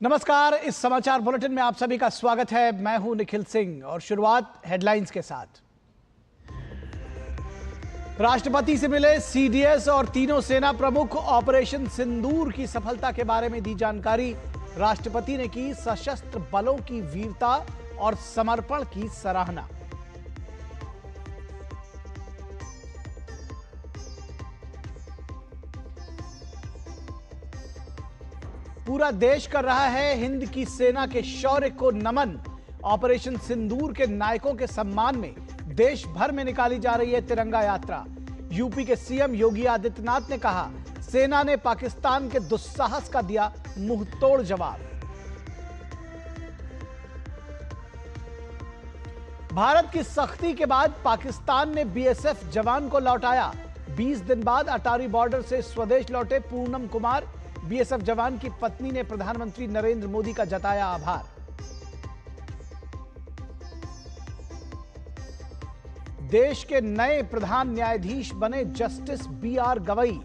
नमस्कार, इस समाचार बुलेटिन में आप सभी का स्वागत है। मैं हूं निखिल सिंह और शुरुआत हेडलाइंस के साथ। राष्ट्रपति से मिले सीडीएस और तीनों सेना प्रमुख। ऑपरेशन सिंदूर की सफलता के बारे में दी जानकारी। राष्ट्रपति ने की सशस्त्र बलों की वीरता और समर्पण की सराहना। पूरा देश कर रहा है हिंद की सेना के शौर्य को नमन। ऑपरेशन सिंदूर के नायकों के सम्मान में देश भर में निकाली जा रही है तिरंगा यात्रा। यूपी के सीएम योगी आदित्यनाथ ने कहा, सेना ने पाकिस्तान के दुस्साहस का दिया मुंहतोड़ जवाब। भारत की सख्ती के बाद पाकिस्तान ने बीएसएफ जवान को लौटाया। 20 दिन बाद अटारी बॉर्डर से स्वदेश लौटे पूनम कुमार। बीएसएफ जवान की पत्नी ने प्रधानमंत्री नरेंद्र मोदी का जताया आभार। देश के नए प्रधान न्यायाधीश बने जस्टिस बीआर गवई।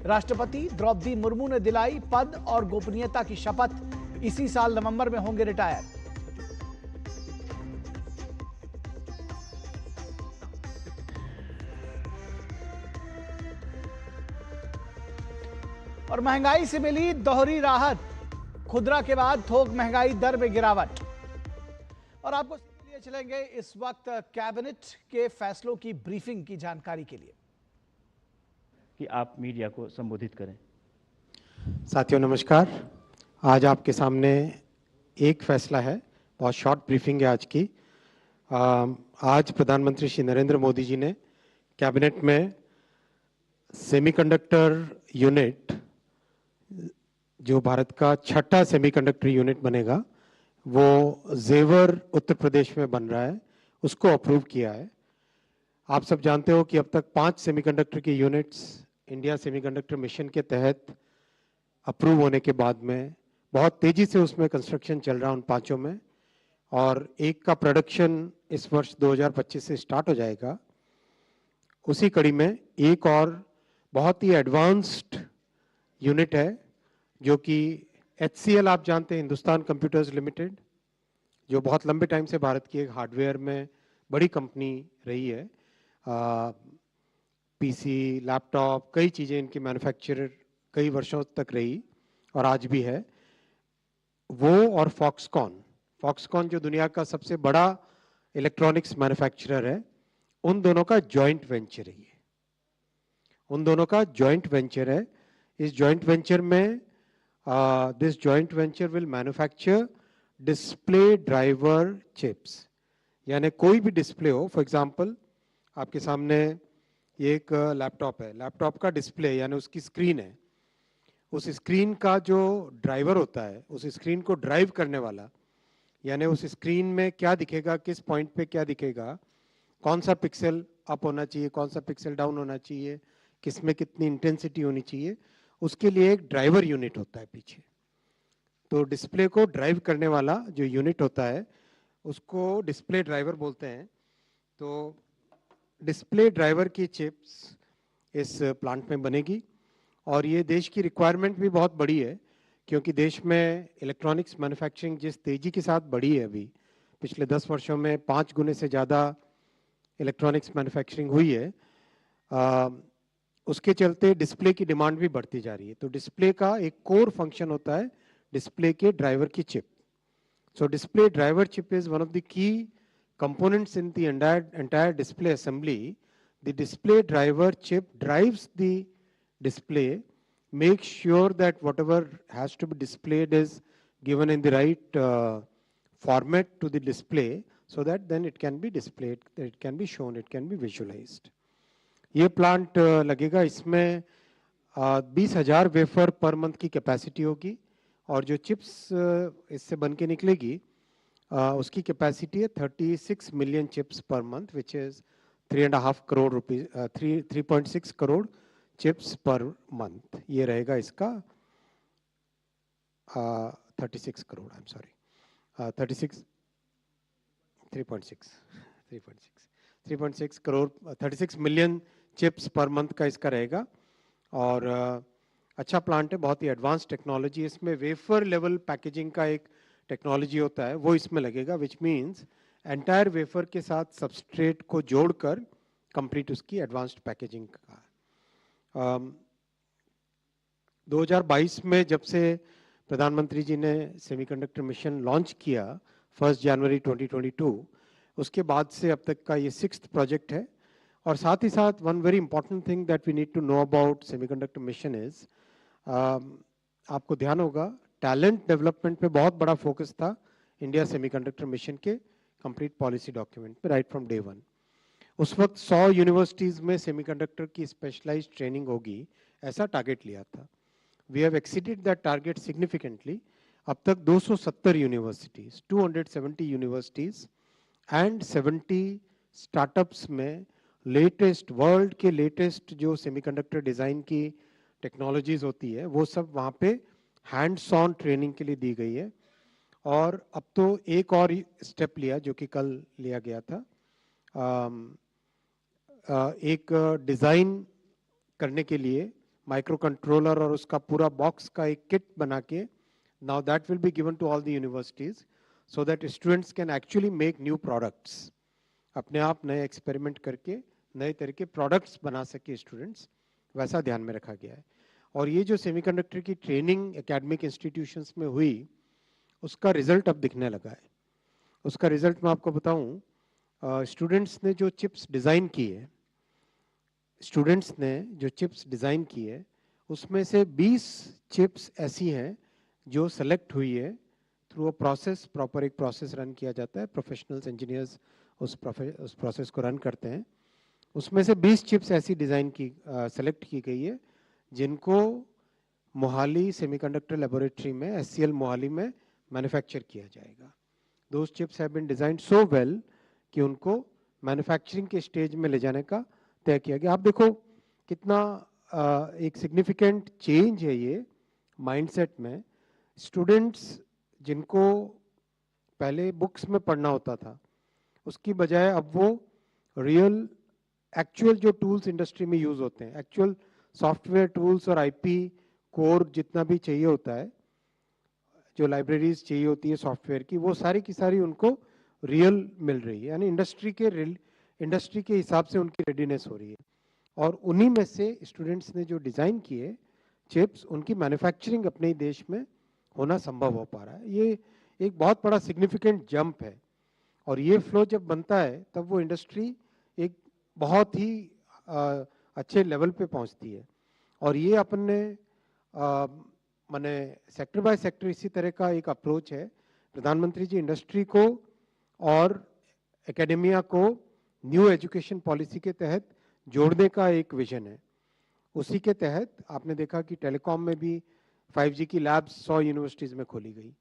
राष्ट्रपति द्रौपदी मुर्मू ने दिलाई पद और गोपनीयता की शपथ। इसी साल नवंबर में होंगे रिटायर। और महंगाई से मिली दोहरी राहत। खुदरा के बाद थोक महंगाई दर में गिरावट। और आपको लिए चलेंगे इस वक्त कैबिनेट के फैसलों की ब्रीफिंग की जानकारी के लिए कि आप मीडिया को संबोधित करें। साथियों नमस्कार। आज आपके सामने एक फैसला है, बहुत शॉर्ट ब्रीफिंग है आज की। आज प्रधानमंत्री श्री नरेंद्र मोदी जी ने कैबिनेट में सेमीकंडक्टर यूनिट, जो भारत का छठा सेमीकंडक्टर यूनिट बनेगा, वो जेवर उत्तर प्रदेश में बन रहा है, उसको अप्रूव किया है। आप सब जानते हो कि अब तक 5 सेमीकंडक्टर की यूनिट्स इंडिया सेमीकंडक्टर मिशन के तहत अप्रूव होने के बाद में बहुत तेजी से उसमें कंस्ट्रक्शन चल रहा है उन 5 में, और एक का प्रोडक्शन इस वर्ष 2025 से स्टार्ट हो जाएगा। उसी कड़ी में एक और बहुत ही एडवांस्ड यूनिट है जो कि HCL आप जानते हैं, हिंदुस्तान कंप्यूटर्स लिमिटेड, जो बहुत लंबे टाइम से भारत की एक हार्डवेयर में बड़ी कंपनी रही है। पीसी, लैपटॉप, कई चीज़ें इनकी मैन्युफैक्चरर कई वर्षों तक रही और आज भी है। वो और फॉक्सकॉन जो दुनिया का सबसे बड़ा इलेक्ट्रॉनिक्स मैन्युफैक्चरर है, उन दोनों का जॉइंट वेंचर है। ये उन दोनों का जॉइंट वेंचर है। इस जॉइंट वेंचर में this joint venture will manufacture display driver chips, यानी कोई भी डिस्प्ले हो। फॉर एग्जांपल आपके सामने ये एक लैपटॉप है, लैपटॉप का डिस्प्ले यानी उसकी स्क्रीन है। उस स्क्रीन का जो ड्राइवर होता है, उस स्क्रीन को ड्राइव करने वाला, यानी उस स्क्रीन में क्या दिखेगा, किस पॉइंट पे क्या दिखेगा, कौन सा पिक्सल अप होना चाहिए, कौन सा पिक्सल डाउन होना चाहिए, किस में कितनी इंटेंसिटी होनी चाहिए, उसके लिए एक ड्राइवर यूनिट होता है पीछे। तो डिस्प्ले को ड्राइव करने वाला जो यूनिट होता है उसको डिस्प्ले ड्राइवर बोलते हैं। तो डिस्प्ले ड्राइवर की चिप्स इस प्लांट में बनेगी और ये देश की रिक्वायरमेंट भी बहुत बड़ी है, क्योंकि देश में इलेक्ट्रॉनिक्स मैन्युफैक्चरिंग जिस तेजी के साथ बढ़ी है, अभी पिछले 10 वर्षों में 5 गुने से ज़्यादा इलेक्ट्रॉनिक्स मैन्युफैक्चरिंग हुई है, उसके चलते डिस्प्ले की डिमांड भी बढ़ती जा रही है। तो डिस्प्ले का एक कोर फंक्शन होता है डिस्प्ले के ड्राइवर की chip. So display driver chip is one of the key components in the entire display assembly. The display driver chip drives the display, makes sure that whatever has to be displayed is given in the right format to the display, so that then it can be displayed, it can be shown, it can be visualized. ये plant लगेगा, इसमें 20,000 wafer per month की capacity होगी और जो chips इससे बन के निकलेगी उसकी कैपेसिटी है 36 million chips per month, which is 3.5 crore rupees, 3.6 crore chips per month. ये रहेगा इसका 36 crore, I am sorry, 3.6 crore, 36 million chips per month का इसका रहेगा। और अच्छा प्लांट है, बहुत ही एडवांस टेक्नोलॉजी। इसमें वेफर लेवल पैकेजिंग का एक टेक्नोलॉजी होता है, वो इसमें लगेगा, विच मीन्स एंटायर वेफर के साथ सबस्ट्रेट को जोड़कर कंप्लीट उसकी एडवांस्ड पैकेजिंग का। 2022 में जब से प्रधानमंत्री जी ने सेमीकंडक्टर मिशन लॉन्च किया 1 जनवरी 2022, उसके बाद से अब तक का ये 6th प्रोजेक्ट है। और साथ ही साथ one very important thing that we need to know about semiconductor mission is, आपको ध्यान होगा टैलेंट डेवलपमेंट पे बहुत बड़ा फोकस था इंडिया सेमीकंडक्टर मिशन के कंप्लीट पॉलिसी डॉक्यूमेंट पे राइट फ्रॉम डे वन। उस वक्त 100 यूनिवर्सिटीज में सेमीकंडक्टर की स्पेशलाइज्ड ट्रेनिंग होगी, ऐसा टारगेट लिया था। We have exceeded that target significantly. अब तक 270 यूनिवर्सिटीज, 270 यूनिवर्सिटीज एंड 70 स्टार्टअप्स में लेटेस्ट, वर्ल्ड के लेटेस्ट जो सेमीकंडक्टर डिज़ाइन की टेक्नोलॉजीज होती है वो सब वहाँ पे हैंड्स ऑन ट्रेनिंग के लिए दी गई है। और अब तो एक और स्टेप लिया जो कि कल लिया गया था, एक डिज़ाइन करने के लिए माइक्रो कंट्रोलर और उसका पूरा बॉक्स का एक किट बना के, now that will be given to all the universities so that students can actually make new products. अपने आप नए एक्सपेरिमेंट करके नए तरह के प्रोडक्ट्स बना सके स्टूडेंट्स, वैसा ध्यान में रखा गया है। और ये जो सेमीकंडक्टर की ट्रेनिंग एकेडमिक इंस्टीट्यूशंस में हुई, उसका रिजल्ट अब दिखने लगा है। उसका रिजल्ट मैं आपको बताऊं, स्टूडेंट्स ने जो चिप्स डिज़ाइन की है, स्टूडेंट्स ने जो चिप्स डिज़ाइन की है उसमें से 20 चिप्स ऐसी हैं जो सेलेक्ट हुई है थ्रू अ प्रोसेस, प्रॉपर एक प्रोसेस रन किया जाता है, प्रोफेशनल्स इंजीनियर्स उस प्रोसेस को रन करते हैं। उसमें से 20 चिप्स ऐसी डिज़ाइन की सेलेक्ट की गई है जिनको मोहाली सेमीकंडक्टर लेबोरेटरी में, SCL मोहाली में मैन्युफैक्चर किया जाएगा। Those chips have been designed so well कि उनको मैन्युफैक्चरिंग के स्टेज में ले जाने का तय किया गया। आप देखो कितना एक सिग्निफिकेंट चेंज है ये माइंडसेट में। स्टूडेंट्स जिनको पहले बुक्स में पढ़ना होता था, उसकी बजाय अब वो रियल एक्चुअल जो टूल्स इंडस्ट्री में यूज होते हैं, एक्चुअल सॉफ्टवेयर टूल्स और IP कोर जितना भी चाहिए होता है, जो लाइब्रेरीज चाहिए होती है सॉफ्टवेयर की, वो सारी की सारी उनको रियल मिल रही है। यानी इंडस्ट्री के हिसाब से उनकी रेडीनेस हो रही है। और उन्हीं में से स्टूडेंट्स ने जो डिज़ाइन किए चिप्स, उनकी मैन्युफैक्चरिंग अपने ही देश में होना संभव हो पा रहा है। ये एक बहुत बड़ा सिग्निफिकेंट जंप है। और ये फ्लो जब बनता है तब वो इंडस्ट्री एक बहुत ही अच्छे लेवल पे पहुंचती है। और ये अपन ने माने सेक्टर बाय सेक्टर इसी तरह का एक अप्रोच है। प्रधानमंत्री जी इंडस्ट्री को और एकेडेमिया को न्यू एजुकेशन पॉलिसी के तहत जोड़ने का एक विजन है। उसी के तहत आपने देखा कि टेलीकॉम में भी 5G की लैब्स 100 यूनिवर्सिटीज़ में खोली गई,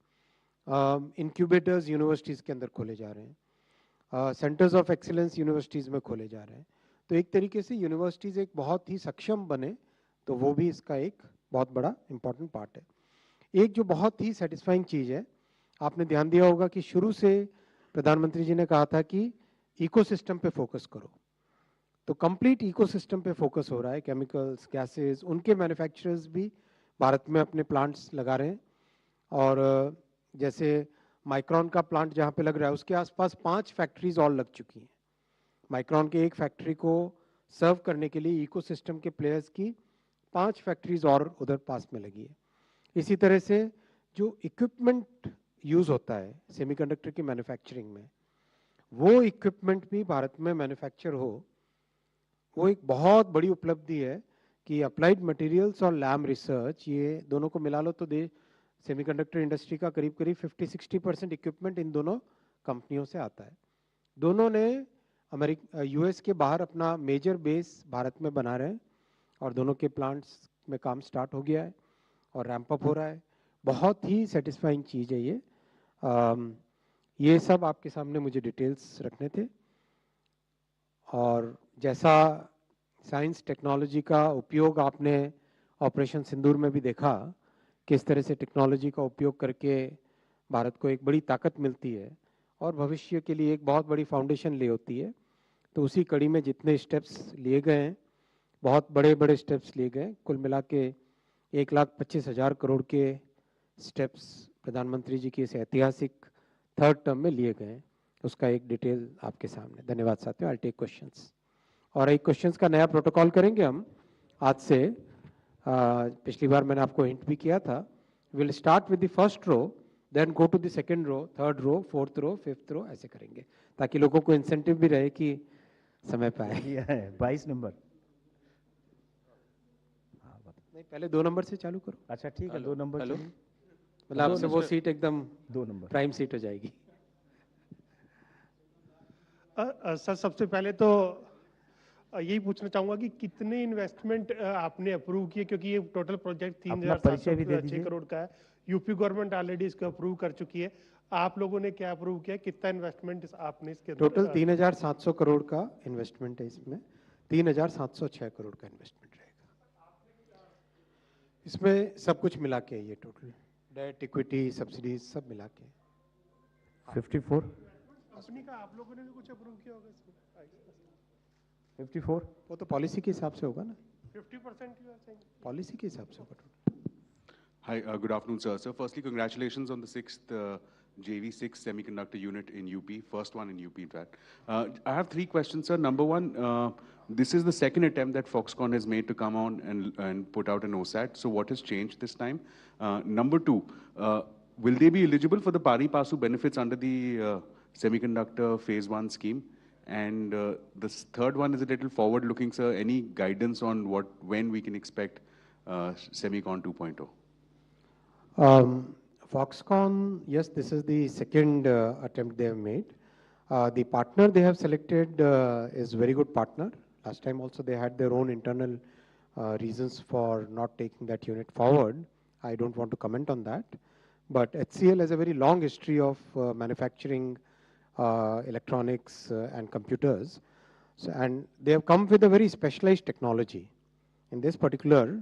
इंक्यूबेटर्स यूनिवर्सिटीज़ के अंदर खोले जा रहे हैं, सेंटर्स ऑफ एक्सीलेंस यूनिवर्सिटीज़ में खोले जा रहे हैं। तो एक तरीके से यूनिवर्सिटीज़ एक बहुत ही सक्षम बने, तो वो भी इसका एक बहुत बड़ा इंपॉर्टेंट पार्ट है। एक जो बहुत ही सेटिस्फाइंग चीज़ है, आपने ध्यान दिया होगा कि शुरू से प्रधानमंत्री जी ने कहा था कि इकोसिस्टम पे फोकस करो, तो कंप्लीट इकोसिस्टम पे फोकस हो रहा है। केमिकल्स, गैसेस, उनके मैन्युफैक्चरर्स भी भारत में अपने प्लांट्स लगा रहे हैं। और जैसे माइक्रॉन का प्लांट जहाँ पे लग रहा है, उसके आसपास 5 फैक्ट्रीज और लग चुकी हैं। माइक्रॉन के एक फैक्ट्री को सर्व करने के लिए इकोसिस्टम के प्लेयर्स की 5 फैक्ट्रीज और उधर पास में लगी है। इसी तरह से जो इक्विपमेंट यूज होता है सेमीकंडक्टर की मैन्युफैक्चरिंग में, वो इक्विपमेंट भी भारत में मैन्युफैक्चर हो, वो एक बहुत बड़ी उपलब्धि है कि अप्लाइड मटेरियल्स और लैब रिसर्च, ये दोनों को मिला लो तो सेमीकंडक्टर इंडस्ट्री का करीब करीब 50-60% इक्विपमेंट इन दोनों कंपनियों से आता है। दोनों ने US के बाहर अपना मेजर बेस भारत में बना रहे हैं और दोनों के प्लांट्स में काम स्टार्ट हो गया है और रैंप अप हो रहा है। बहुत ही सेटिस्फाइंग चीज़ है ये। ये सब आपके सामने मुझे डिटेल्स रखने थे। और जैसा साइंस टेक्नोलॉजी का उपयोग आपने ऑपरेशन सिंदूर में भी देखा, किस तरह से टेक्नोलॉजी का उपयोग करके भारत को एक बड़ी ताकत मिलती है और भविष्य के लिए एक बहुत बड़ी फाउंडेशन ले होती है। तो उसी कड़ी में जितने स्टेप्स लिए गए हैं, बहुत बड़े बड़े स्टेप्स लिए गए, कुल मिला के 1,25,000 करोड़ के स्टेप्स प्रधानमंत्री जी की इस ऐतिहासिक थर्ड टर्म में लिए गए हैं, उसका एक डिटेल आपके सामने। धन्यवाद साथियों। I take questions. और एक क्वेश्चंस का नया प्रोटोकॉल करेंगे हम आज से। पिछली बार मैंने आपको हिंट भी किया था। Will start with the first row, then go to the second row, third row, fourth row, fifth row, ऐसे करेंगे ताकि लोगों को इंसेंटिव भी रहे कि समय पे आए। 22 नंबर। नहीं, पहले 2 नंबर से चालू करो। अच्छा ठीक है, 2 नंबर। हेलो, मतलब आपसे वो सीट एकदम 2 नंबर प्राइम सीट हो जाएगी। सर सबसे पहले तो यही पूछना चाहूंगा कि कितने इन्वेस्टमेंट आपने अप्रूव किए, क्योंकि ये टोटल प्रोजेक्ट अपना परिचय भी दे 3,706 दीजिए। करोड़ का है। यूपी गवर्नमेंट ऑलरेडी इसको अप्रूव कर चुकी है। आप लोगों ने क्या अप्रूव किया, कितना इन्वेस्टमेंट आपने इसके अंदर? टोटल 3,700 करोड़ का इन्वेस्टमेंट है इसमें। 3,706 करोड़ का इन्वेस्टमेंट रहेगा इसमें, सब कुछ मिला के ये टोटल डेट, इक्विटी, सब्सिडीज सब मिला के 54। कंपनी का आप लोगों ने भी कुछ अप्रूव किया होगा इसमें? 54। वो तो पॉलिसी के हिसाब से होगा ना, 50% you are saying? पॉलिसी के हिसाब से होगा। Hi, good afternoon, sir. So firstly, congratulations on the 6th JV6 semiconductor unit in UP, first one in UP in fact. I have 3 questions, sir. Number one, this is the second attempt that Foxconn has made to come on and put out an OSAT. So what has changed this time? Number two, will they be eligible for the pari passu benefits under the semiconductor phase 1 scheme? And the third one is a little forward looking, sir. Any guidance on when we can expect Semicon 2.0? Foxconn, yes, this is the second attempt they have made. The partner they have selected is very good partner. Last time also they had their own internal reasons for not taking that unit forward. I don't want to comment on that. But HCL has a very long history of manufacturing electronics and computers. So, and they have come with a very specialized technology. In this particular,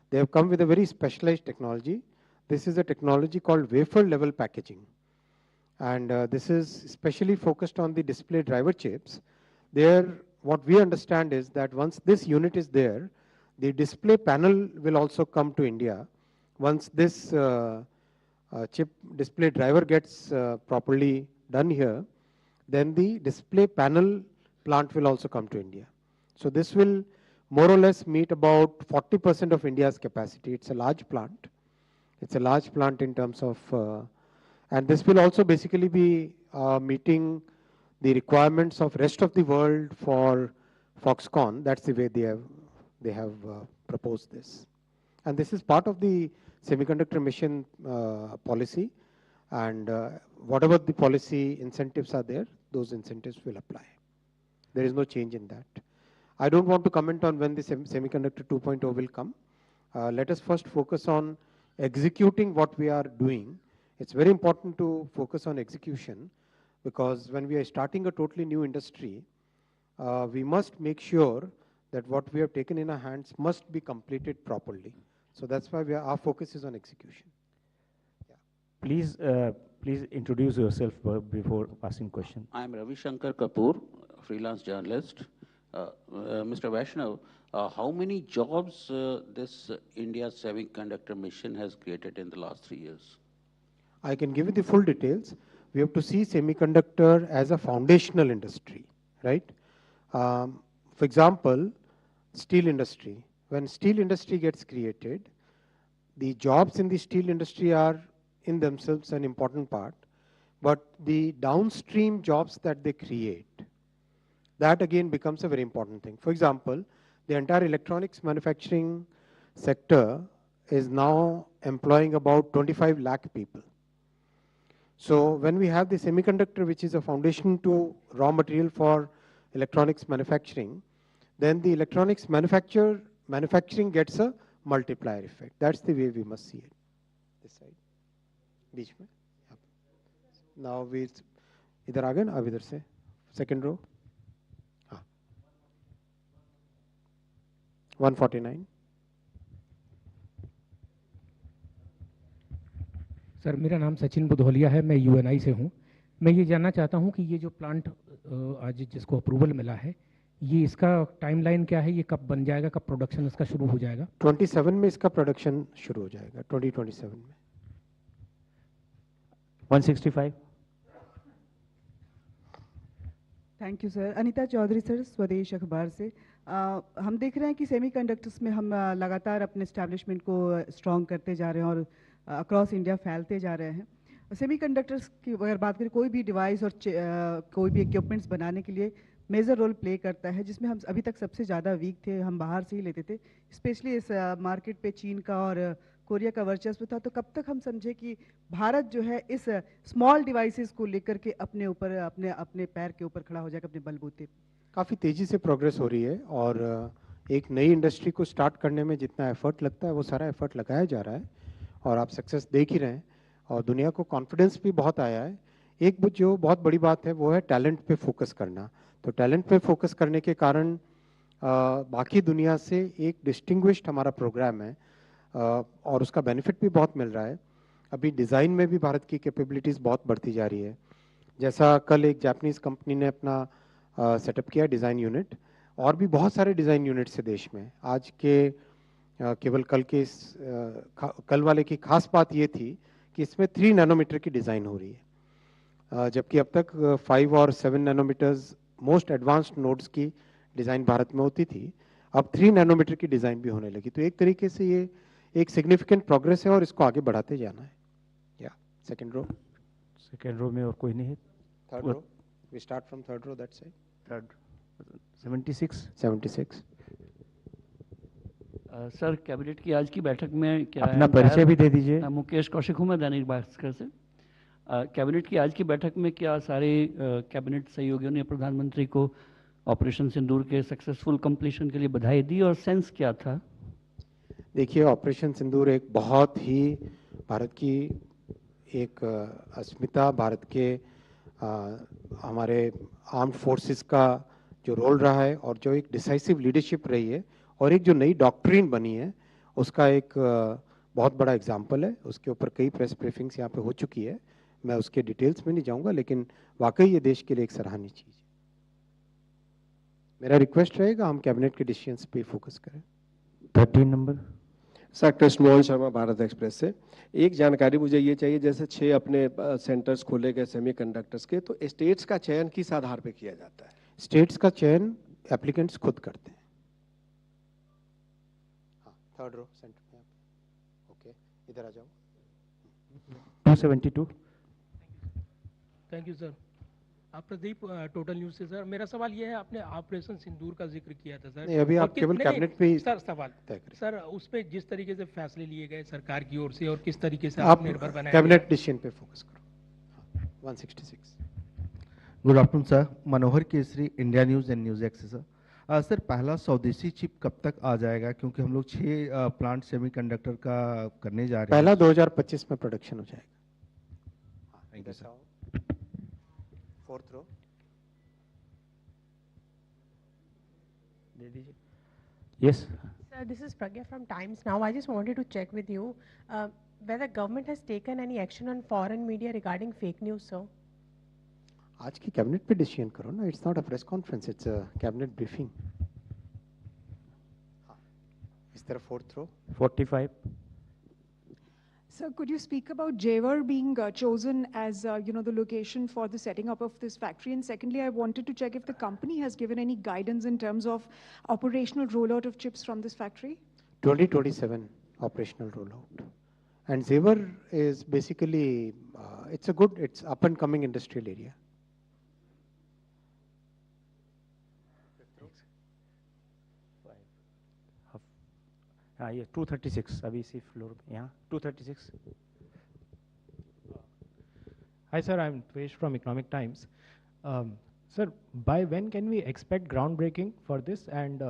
they have come with a very specialized technology. This is a technology called wafer level packaging. And this is especially focused on the display driver chips. There, what we understand is that once this unit is there, the display panel will also come to India. Once this chip display driver gets properly done here, then the display panel plant will also come to India. So this will more or less meet about 40% of India's capacity. It's a large plant. It's a large plant in terms of, and this will also basically be meeting the requirements of rest of the world for Foxconn. That's the way they have proposed this. And this is part of the semiconductor mission policy. And whatever the policy incentives are there, those incentives will apply. There is no change in that. I don't want to comment on when the semiconductor 2.0 will come. Let us first focus on executing what we are doing. It's very important to focus on execution, because when we are starting a totally new industry, we must make sure that what we have taken in our hands must be completed properly. So that's why our focus is on execution. Yeah. Please introduce yourself before asking question. I am Ravi Shankar Kapoor, freelance journalist. Mr. Vaishnav, how many jobs this India's semiconductor mission has created in the last 3 years? I can give you the full details. We have to see semiconductor as a foundational industry, right? For example, steel industry. When steel industry gets created, the jobs in the steel industry are in themselves an important part, but the downstream jobs that they create, that again becomes a very important thing. For example, the entire electronics manufacturing sector is now employing about 25 lakh people. So when we have the semiconductor, which is a foundation to raw material for electronics manufacturing, then the electronics manufacturing gets a multiplier effect. That's the way we must see it. This side. बीच में. Now we इधर आ गए ना, अब इधर से second row. 149. Sir मेरा नाम सचिन बुधौलिया है, मैं यूएनआई से हूँ. मैं ये जानना चाहता हूँ कि ये जो प्लांट आज जिसको अप्रूवल मिला है, ये इसका टाइमलाइन क्या है, ये कब बन जाएगा, कब प्रोडक्शन इसका शुरू हो जाएगा? 27 में इसका प्रोडक्शन शुरू हो जाएगा, 2027 में। 165। Thank you sir. Anita Chaudhary sir, Swadesh अखबार से। हम देख रहे हैं कि सेमीकंडक्टर्स में हम लगातार अपने एस्टैब्लिशमेंट को स्ट्रॉन्ग करते जा रहे हैं और अक्रॉस इंडिया फैलते जा रहे हैं। सेमीकंडक्टर्स की अगर बात करें, कोई भी डिवाइस और कोई भी इक्विपमेंट्स बनाने के लिए मेजर रोल प्ले करता है, जिसमें हम अभी तक सबसे ज़्यादा वीक थे, हम बाहर से ही लेते थे। स्पेशली इस मार्केट पे चीन का और कोरिया का वर्चस्व था। तो कब तक हम समझे कि भारत जो है इस स्मॉल डिवाइसेस को लेकर के अपने ऊपर अपने पैर के ऊपर खड़ा हो जाएगा, अपने बलबूते पे? काफ़ी तेज़ी से प्रोग्रेस हो रही है और एक नई इंडस्ट्री को स्टार्ट करने में जितना एफर्ट लगता है वो सारा एफर्ट लगाया जा रहा है और आप सक्सेस देख ही रहे हैं और दुनिया को कॉन्फिडेंस भी बहुत आया है। एक जो बहुत बड़ी बात है वो है टैलेंट पे फोकस करना। तो टैलेंट पे फोकस करने के कारण बाकी दुनिया से एक डिस्टिंग्विश्ड हमारा प्रोग्राम है और उसका बेनिफिट भी बहुत मिल रहा है। अभी डिज़ाइन में भी भारत की कैपेबिलिटीज़ बहुत बढ़ती जा रही है। जैसा कल एक जापानीज़ कंपनी ने अपना सेटअप किया डिज़ाइन यूनिट, और भी बहुत सारे डिज़ाइन यूनिट्स है देश में। आज के केवल कल वाले की खास बात ये थी कि इसमें 3 नैनोमीटर की डिज़ाइन हो रही है, जबकि अब तक 5 और 7 नैनोमीटर्स मोस्ट एडवांस्ड नोड्स की डिज़ाइन भारत में होती थी। अब 3 नैनोमीटर की डिज़ाइन भी होने लगी। तो एक तरीके से ये एक सिग्निफिकेंट प्रोग्रेस है और इसको आगे बढ़ाते जाना है। या सेकंड रो में और कोई नहीं है। Third row, we start from third row, that's it. Third 76। Sir, cabinet की आज की बैठक में क्या अपना परिचय भी दे दीजिए। मुकेश कौशिक हूँ मैं, दैनिक भास्कर से। कैबिनेट की आज की बैठक में क्या सारे कैबिनेट सहयोगियों ने प्रधानमंत्री को ऑपरेशन सिंदूर के सक्सेसफुल कंप्लीशन के लिए बधाई दी और सेंस क्या था? देखिए, ऑपरेशन सिंदूर एक बहुत ही भारत की एक अस्मिता, भारत के हमारे आर्म्ड फोर्सेस का जो रोल रहा है और जो एक डिसाइसिव लीडरशिप रही है और एक जो नई डॉक्ट्रिन बनी है, उसका एक बहुत बड़ा एग्जाम्पल है। उसके ऊपर कई प्रेस ब्रीफिंग्स यहाँ पे हो चुकी है, मैं उसके डिटेल्स में नहीं जाऊँगा, लेकिन वाकई ये देश के लिए एक सराहनीय चीज़ है। मेरा रिक्वेस्ट रहेगा हम कैबिनेट के डिसीजंस पे फोकस करें। 13 number. Sir, Krishnamohan Sharma, Bharat express से। एक जानकारी मुझे ये चाहिए, जैसे 6 अपने सेंटर्स खोले गए सेमीकंडक्टर्स के, तो स्टेट्स का चयन किस आधार पे किया जाता है? स्टेट्स का चयन एप्लीकेंट्स खुद करते हैं। हाँ, थर्ड रो सेंटर में। ओके, इधर आ जाओ। 272। Thank you sir. आप प्रदीप, टोटल न्यूज से। सर, मेरा सवाल ये है, आपने ऑपरेशन सिंदूर का जिक्र किया था सर। नहीं, अभी आप केवल कैबिनेट पे सर सवाल तय करें। सर, उस पे जिस तरीके से फैसले लिए गए सरकार की ओर से और किस तरीके से आप निर्भर बनाए कैबिनेट डिसीजन पे फोकस करो। 166। Good afternoon sir, Manohar Kesari, India news and news x sir. Sir, पहला स्वदेशी चिप कब तक आ जाएगा, क्योंकि हम लोग 6 प्लांट सेमीकंडक्टर का करने जा रहे हैं। पहला 2025 में प्रोडक्शन हो जाएगा। Thank you sir. Fourth row दे दीजिए। Yes Sir, this is Pragya from Times Now. I just wanted to check with you whether government has taken any action on foreign media regarding fake news, sir. आज की cabinet पे decision करो ना, it's not a press conference, it's a cabinet briefing. इस तरफ fourth row 45। Sir, could you speak about Jewar being chosen as the location for the setting up of this factory? And secondly, I wanted to check if the company has given any guidance in terms of operational rollout of chips from this factory. 2027 operational rollout. And Jewar is basically it's up and coming industrial area. हाँ, ये 236 अभी इसी floor पे यहाँ 236। Hi sir, I'm Tvesh from Economic Times. Sir, by when can we expect groundbreaking for this, and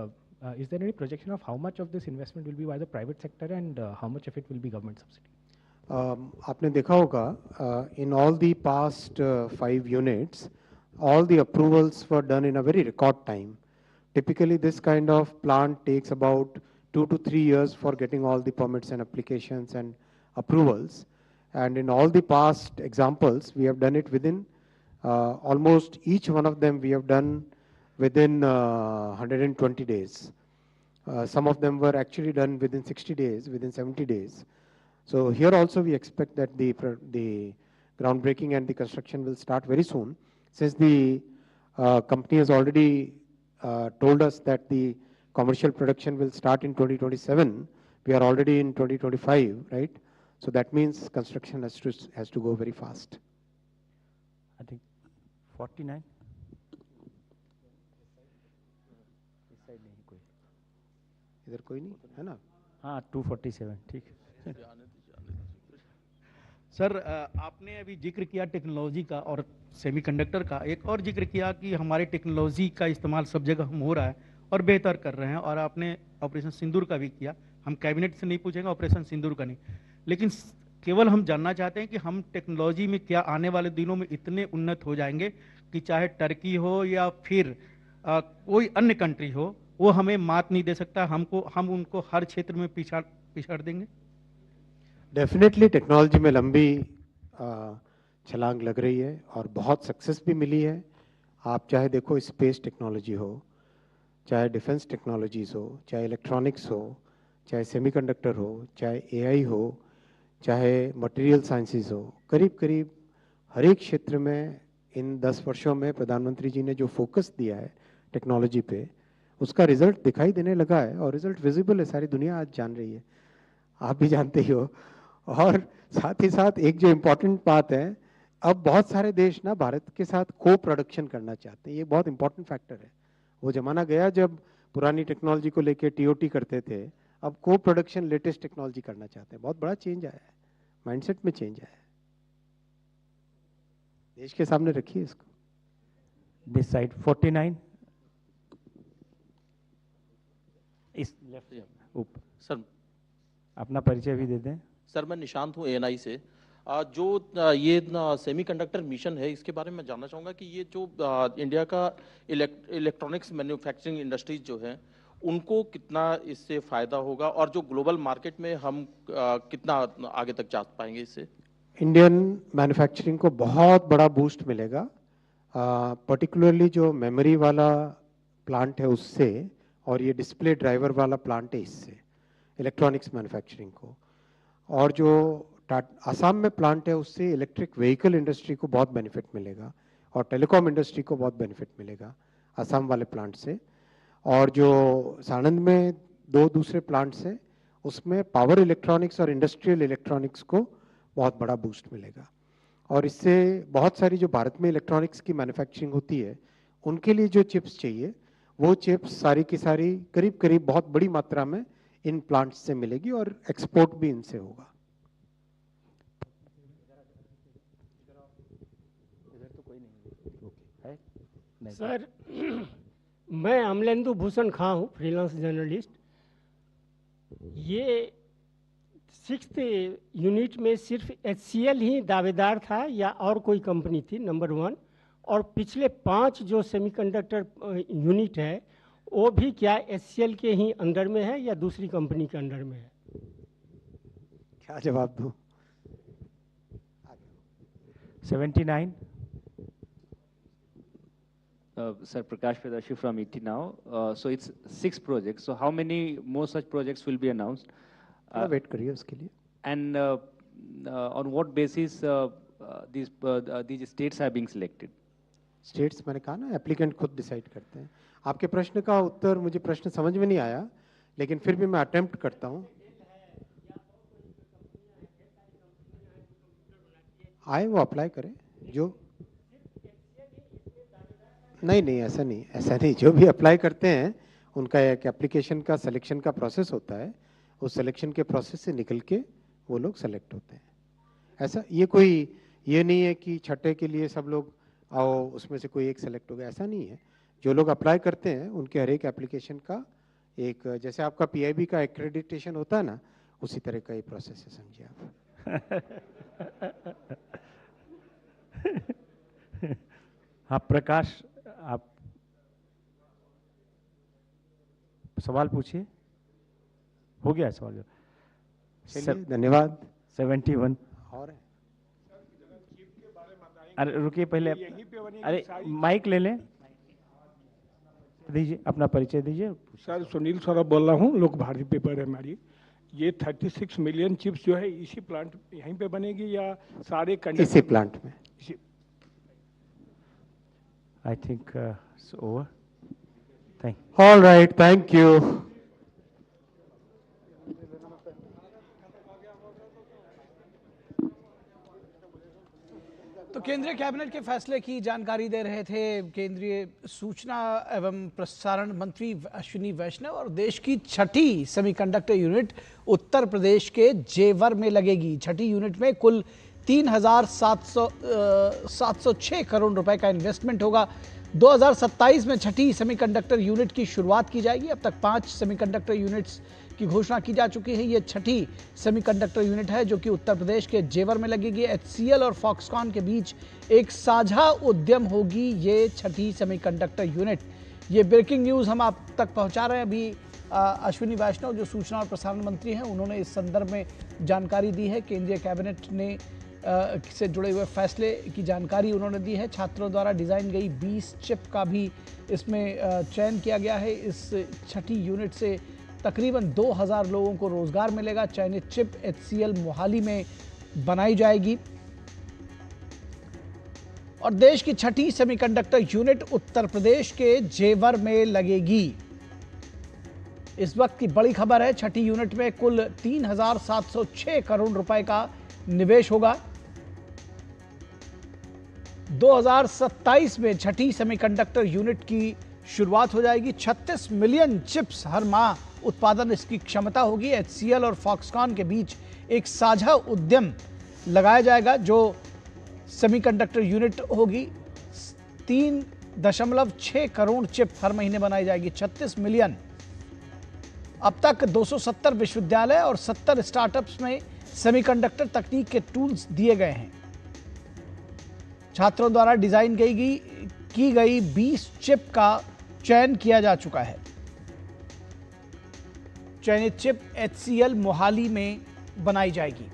is there any projection of how much of this investment will be by the private sector and how much of it will be government subsidy? आपने देखा होगा in all the past 5 units, all the approvals were done in a very record time. Typically, this kind of plant takes about 2 to 3 years for getting all the permits and applications and approvals. And in all the past examples, we have done it within almost each one of them. We have done within 120 days. Some of them were actually done within 60 days, within 70 days. So here also we expect that the groundbreaking and the construction will start very soon. Since the company has already told us that the commercial production will start in 2027, we are already in 2025, right? So that means construction has to go very fast. I think 49. इधर कोई नहीं है ना? हाँ 247 ठीक है। Sir आपने अभी जिक्र किया टेक्नोलॉजी का और सेमीकंडक्टर का, एक और जिक्र किया कि हमारे टेक्नोलॉजी का इस्तेमाल सब जगह हम हो रहा है और बेहतर कर रहे हैं, और आपने ऑपरेशन सिंदूर का भी किया। हम कैबिनेट से नहीं पूछेंगे, ऑपरेशन सिंदूर का नहीं, लेकिन केवल हम जानना चाहते हैं कि हम टेक्नोलॉजी में क्या आने वाले दिनों में इतने उन्नत हो जाएंगे कि चाहे टर्की हो या फिर कोई अन्य कंट्री हो, वो हमें मात नहीं दे सकता, हम उनको हर क्षेत्र में पिछाड़ देंगे। डेफिनेटली टेक्नोलॉजी में लंबी छलांग लग रही है और बहुत सक्सेस भी मिली है। आप चाहे देखो स्पेस टेक्नोलॉजी हो, चाहे डिफेंस टेक्नोलॉजीज हो, चाहे इलेक्ट्रॉनिक्स हो, चाहे सेमीकंडक्टर हो, चाहे एआई हो, चाहे मटेरियल साइंसेज हो, करीब करीब हर एक क्षेत्र में इन 10 वर्षों में प्रधानमंत्री जी ने जो फोकस दिया है टेक्नोलॉजी पे, उसका रिजल्ट दिखाई देने लगा है और रिजल्ट विजिबल है, सारी दुनिया आज जान रही है, आप भी जानते ही हो। और साथ ही साथ एक जो इम्पोर्टेंट बात है, अब बहुत सारे देश ना भारत के साथ को प्रोडक्शन करना चाहते हैं, ये बहुत इंपॉर्टेंट फैक्टर है। वो जमाना गया जब पुरानी टेक्नोलॉजी को लेके टीओटी करते थे, अब को प्रोडक्शन लेटेस्ट टेक्नोलॉजी करना चाहते हैं। बहुत बड़ा चेंज आया है, माइंडसेट में चेंज आया है। देश के सामने रखिए इसको। दिस साइड 49 इस लेफ्ट सर अपना परिचय भी दे दें। सर मैं निशांत हूँ एएनआई से। जो ये सेमीकंडक्टर मिशन है, इसके बारे में मैं जानना चाहूँगा कि ये जो इंडिया का इलेक्ट्रॉनिक्स मैन्युफैक्चरिंग इंडस्ट्रीज जो है, उनको कितना इससे फ़ायदा होगा और जो ग्लोबल मार्केट में हम कितना आगे तक जा पाएंगे इससे? इंडियन मैन्युफैक्चरिंग को बहुत बड़ा बूस्ट मिलेगा, पर्टिकुलरली जो मेमोरी वाला प्लांट है उससे, और ये डिस्प्ले ड्राइवर वाला प्लांट है इससे, इलेक्ट्रॉनिक्स मैन्युफैक्चरिंग को। और जो आसाम में प्लांट है उससे इलेक्ट्रिक व्हीकल इंडस्ट्री को बहुत बेनिफिट मिलेगा और टेलीकॉम इंडस्ट्री को बहुत बेनिफिट मिलेगा आसाम वाले प्लांट से। और जो सानंद में 2 दूसरे प्लांट्स हैं, उसमें पावर इलेक्ट्रॉनिक्स और इंडस्ट्रियल इलेक्ट्रॉनिक्स को बहुत बड़ा बूस्ट मिलेगा। और इससे बहुत सारी जो भारत में इलेक्ट्रॉनिक्स की मैन्युफैक्चरिंग होती है, उनके लिए जो चिप्स चाहिए, वो चिप्स सारी की सारी करीब करीब बहुत बड़ी मात्रा में इन प्लांट्स से मिलेगी और एक्सपोर्ट भी इनसे होगा। सर मैं अमलेंदु भूषण खां हूँ, फ्रीलांस जर्नलिस्ट। ये 6th यूनिट में सिर्फ HCL ही दावेदार था या और कोई कंपनी थी, नंबर 1? और पिछले 5 जो सेमीकंडक्टर यूनिट है, वो भी क्या HCL के ही अंडर में है या दूसरी कंपनी के अंडर में है? क्या जवाब दूं? 79 Sir, Prakash Pradashi from ET Now. So it's 6 projects. So how many more such projects will be announced? Wait करिए उसके लिए. And on what basis these states are being selected? States मैंने कहा ना, एप्लीकेंट खुद डिसाइड करते हैं। आपके प्रश्न का उत्तर मुझे प्रश्न समझ में नहीं आया, लेकिन फिर भी मैं अटेम्प्ट करता हूँ। आए वो अप्लाई करें, जो नहीं ऐसा नहीं, जो भी अप्लाई करते हैं उनका एक एप्लीकेशन का सिलेक्शन का प्रोसेस होता है, उस सिलेक्शन के प्रोसेस से निकल के वो लोग सेलेक्ट होते हैं। ऐसा ये नहीं है कि छठे के लिए सब लोग आओ उसमें से कोई एक सेलेक्ट हो गया, ऐसा नहीं है। जो लोग अप्लाई करते हैं उनके हर एक एप्लीकेशन का एक, जैसे आपका PIB का एक्रेडिटेशन होता है ना, उसी तरह का ये प्रोसेस है, समझिए आप। हाँ प्रकाश, आप सवाल पूछिए। हो गया सवाल? चलिए धन्यवाद। 71 और अरे रुकिए पहले, अरे माइक ले लें। दीजिए, अपना परिचय दीजिए। सर सुनील सौरभ बोल रहा हूँ, लोक भारती पेपर है हमारी। ये 36 मिलियन चिप्स जो है इसी प्लांट यहीं पे बनेगी या सारे इसी प्लांट में? I think it's over. Thank all right, thank you. तो केंद्रीय कैबिनेट के फैसले की जानकारी दे रहे थे केंद्रीय सूचना एवं प्रसारण मंत्री अश्विनी वैष्णव। और देश की छठी सेमीकंडक्टर यूनिट उत्तर प्रदेश के जेवर में लगेगी। छठी यूनिट में कुल 3,706 करोड़ रुपए का इन्वेस्टमेंट होगा। 2027 में छठी सेमीकंडक्टर यूनिट की शुरुआत की जाएगी। अब तक 5 सेमीकंडक्टर यूनिट्स की घोषणा की जा चुकी है। ये छठी सेमीकंडक्टर यूनिट है जो कि उत्तर प्रदेश के जेवर में लगेगी। HCL और फॉक्सकॉन के बीच एक साझा उद्यम होगी ये छठी सेमीकंडक्टर यूनिट। ये ब्रेकिंग न्यूज़ हम आप तक पहुंचा रहे हैं। अभी अश्विनी वैष्णव जो सूचना और प्रसारण मंत्री हैं उन्होंने इस संदर्भ में जानकारी दी है। केंद्रीय कैबिनेट ने से जुड़े हुए फैसले की जानकारी उन्होंने दी है। छात्रों द्वारा डिज़ाइन गई 20 चिप का भी इसमें चयन किया गया है। इस छठी यूनिट से तकरीबन 2000 लोगों को रोजगार मिलेगा। चयनित चिप HCL मोहाली में बनाई जाएगी। और देश की छठी सेमीकंडक्टर यूनिट उत्तर प्रदेश के जेवर में लगेगी। इस वक्त की बड़ी खबर है, छठी यूनिट में कुल 3,706 करोड़ रुपए का निवेश होगा। 2027 में छठी सेमीकंडक्टर यूनिट की शुरुआत हो जाएगी। 36 मिलियन चिप्स हर माह उत्पादन इसकी क्षमता होगी। HCL और फॉक्सकॉन के बीच एक साझा उद्यम लगाया जाएगा जो सेमीकंडक्टर यूनिट होगी। 3.6 करोड़ चिप हर महीने बनाई जाएगी। 36 मिलियन। अब तक 270 विश्वविद्यालय और 70 स्टार्टअप्स में सेमीकंडक्टर तकनीक के टूल्स दिए गए हैं। छात्रों द्वारा डिजाइन की गई 20 चिप का चयन किया जा चुका है। चयनित चिप HCL मोहाली में बनाई जाएगी।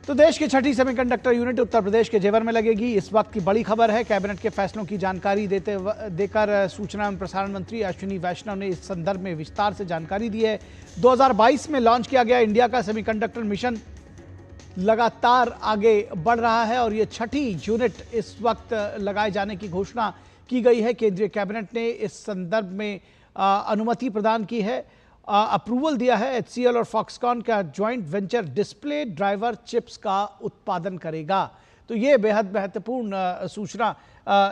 तो देश की छठी सेमीकंडक्टर यूनिट उत्तर प्रदेश के जेवर में लगेगी। इस वक्त की बड़ी खबर है। कैबिनेट के फैसलों की जानकारी देकर सूचना एवं प्रसारण मंत्री अश्विनी वैष्णव ने इस संदर्भ में विस्तार से जानकारी दी है। 2022 में लॉन्च किया गया इंडिया का सेमीकंडक्टर मिशन लगातार आगे बढ़ रहा है और ये छठी यूनिट इस वक्त लगाए जाने की घोषणा की गई है। केंद्रीय कैबिनेट ने इस संदर्भ में अनुमति प्रदान की है, अप्रूवल दिया है। HCL और फॉक्सकॉन का joint venture display driver chips का उत्पादन करेगा। तो ये बेहद महत्वपूर्ण सूचना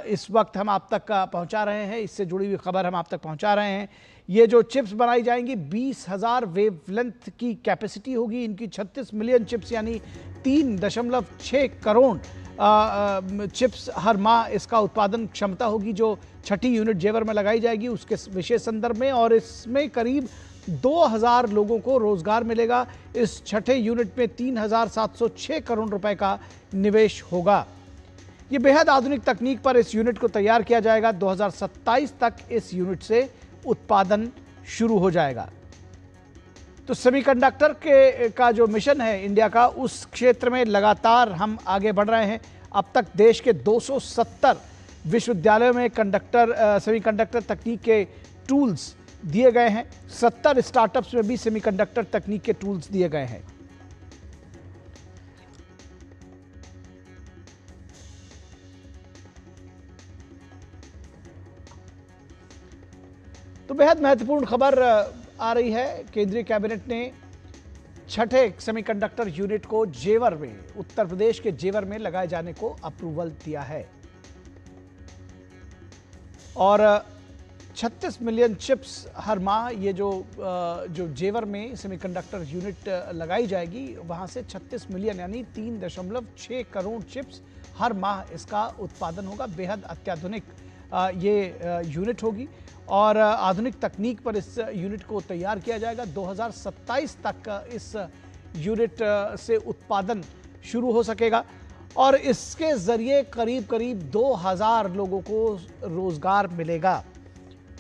इस वक्त हम आप तक पहुंचा रहे हैं। इससे जुड़ी हुई खबर हम आप तक पहुंचा रहे हैं। ये जो चिप्स बनाई जाएंगी 20,000 वेवलेंथ की कैपेसिटी होगी इनकी। 36 मिलियन चिप्स यानी 3.6 करोड़ चिप्स हर माह इसका उत्पादन क्षमता होगी जो छठी यूनिट जेवर में लगाई जाएगी उसके विशेष संदर्भ में। और इसमें करीब 2000 लोगों को रोजगार मिलेगा। इस छठे यूनिट में 3,706 करोड़ रुपए का निवेश होगा। ये बेहद आधुनिक तकनीक पर इस यूनिट को तैयार किया जाएगा। 2027 तक इस यूनिट से उत्पादन शुरू हो जाएगा। तो सेमीकंडक्टर का जो मिशन है इंडिया का, उस क्षेत्र में लगातार हम आगे बढ़ रहे हैं। अब तक देश के 270 विश्वविद्यालयों में सेमीकंडक्टर तकनीक के टूल्स दिए गए हैं। 70 स्टार्टअप्स में भी सेमीकंडक्टर तकनीक के टूल्स दिए गए हैं। तो बेहद महत्वपूर्ण खबर आ रही है। केंद्रीय कैबिनेट ने छठे सेमीकंडक्टर यूनिट को जेवर में, उत्तर प्रदेश के जेवर में लगाए जाने को अप्रूवल दिया है। और 36 मिलियन चिप्स हर माह ये जो जेवर में सेमीकंडक्टर यूनिट लगाई जाएगी वहां से 36 मिलियन यानी 3.6 करोड़ चिप्स हर माह इसका उत्पादन होगा। बेहद अत्याधुनिक ये यूनिट होगी और आधुनिक तकनीक पर इस यूनिट को तैयार किया जाएगा। 2027 तक इस यूनिट से उत्पादन शुरू हो सकेगा और इसके जरिए करीब 2000 लोगों को रोजगार मिलेगा।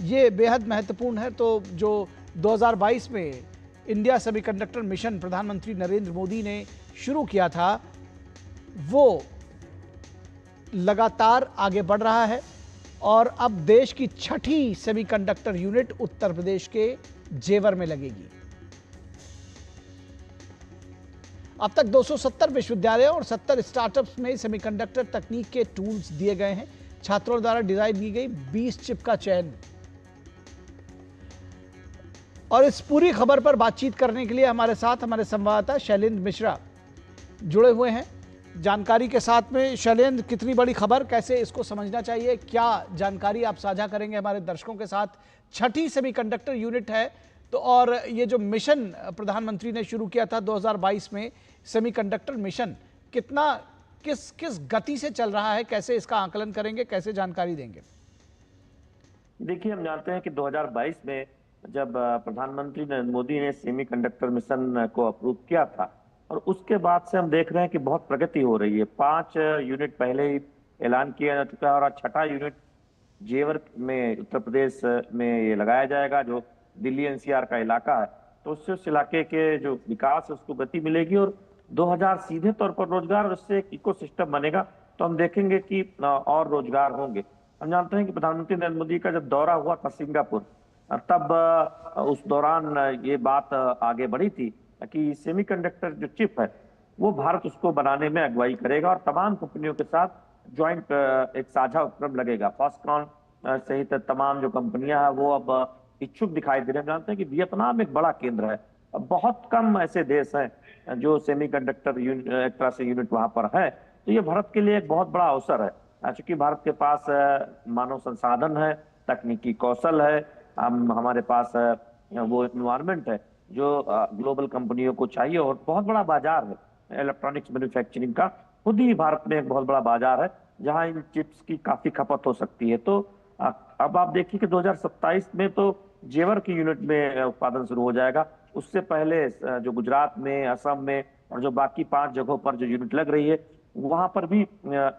ये बेहद महत्वपूर्ण है। तो जो 2022 में इंडिया सेमीकंडक्टर मिशन प्रधानमंत्री नरेंद्र मोदी ने शुरू किया था, वो लगातार आगे बढ़ रहा है और अब देश की 6ठी सेमीकंडक्टर यूनिट उत्तर प्रदेश के जेवर में लगेगी। अब तक 270 विश्वविद्यालयों और 70 स्टार्टअप्स में सेमीकंडक्टर तकनीक के टूल्स दिए गए हैं। छात्रों द्वारा डिजाइन की गई 20 चिप का चयन। और इस पूरी खबर पर बातचीत करने के लिए हमारे साथ हमारे संवाददाता शैलेंद्र मिश्रा जुड़े हुए हैं जानकारी के साथ में। शैलेंद्र, कितनी बड़ी खबर, कैसे इसको समझना चाहिए, क्या जानकारी आप साझा करेंगे हमारे दर्शकों के साथ? 6ठी सेमीकंडक्टर यूनिट है तो, और ये जो मिशन प्रधानमंत्री ने शुरू किया था 2022 में, सेमीकंडक्टर मिशन, किस गति से चल रहा है, कैसे इसका आकलन करेंगे, कैसे जानकारी देंगे? देखिए, हम जानते हैं कि 2022 में जब प्रधानमंत्री नरेंद्र मोदी ने सेमीकंडक्टर मिशन को अप्रूव किया था और उसके बाद से हम देख रहे हैं कि बहुत प्रगति हो रही है। 5 यूनिट पहले ही ऐलान किया जा चुका है और 6ठा यूनिट जेवर में उत्तर प्रदेश में ये लगाया जाएगा, जो दिल्ली एनसीआर का इलाका है। तो उससे उस इलाके के जो विकास है उसको गति मिलेगी और 2000 सीधे तौर पर रोजगार और उससे एक इकोसिस्टम बनेगा। तो हम देखेंगे कि और रोजगार होंगे। हम जानते हैं कि प्रधानमंत्री नरेंद्र मोदी का जब दौरा हुआ था सिंगापुर, तब उस दौरान ये बात आगे बढ़ी थी कि सेमीकंडक्टर जो चिप है वो भारत उसको बनाने में अगुवाई करेगा और तमाम कंपनियों के साथ ज्वाइंट एक साझा उपक्रम लगेगा। फॉक्सकॉन सहित तमाम जो कंपनियां हैं वो अब इच्छुक दिखाई दे रहे हैं। जानते हैं कि वियतनाम एक बड़ा केंद्र है, बहुत कम ऐसे देश हैं जो सेमीकंडक्टर एक तरह से यूनिट वहां पर है। तो ये भारत के लिए एक बहुत बड़ा अवसर है, चूंकि भारत के पास मानव संसाधन है, तकनीकी कौशल है, हमारे पास वो एनवायरमेंट है जो ग्लोबल कंपनियों को चाहिए और बहुत बड़ा बाजार है इलेक्ट्रॉनिक्स मैन्युफैक्चरिंग का। खुद ही भारत में एक बहुत बड़ा बाजार है जहां इन चिप्स की काफी खपत हो सकती है। तो अब आप देखिए कि 2027 में तो जेवर की यूनिट में उत्पादन शुरू हो जाएगा। उससे पहले जो गुजरात में, असम में और जो बाकी 5 जगहों पर जो यूनिट लग रही है वहां पर भी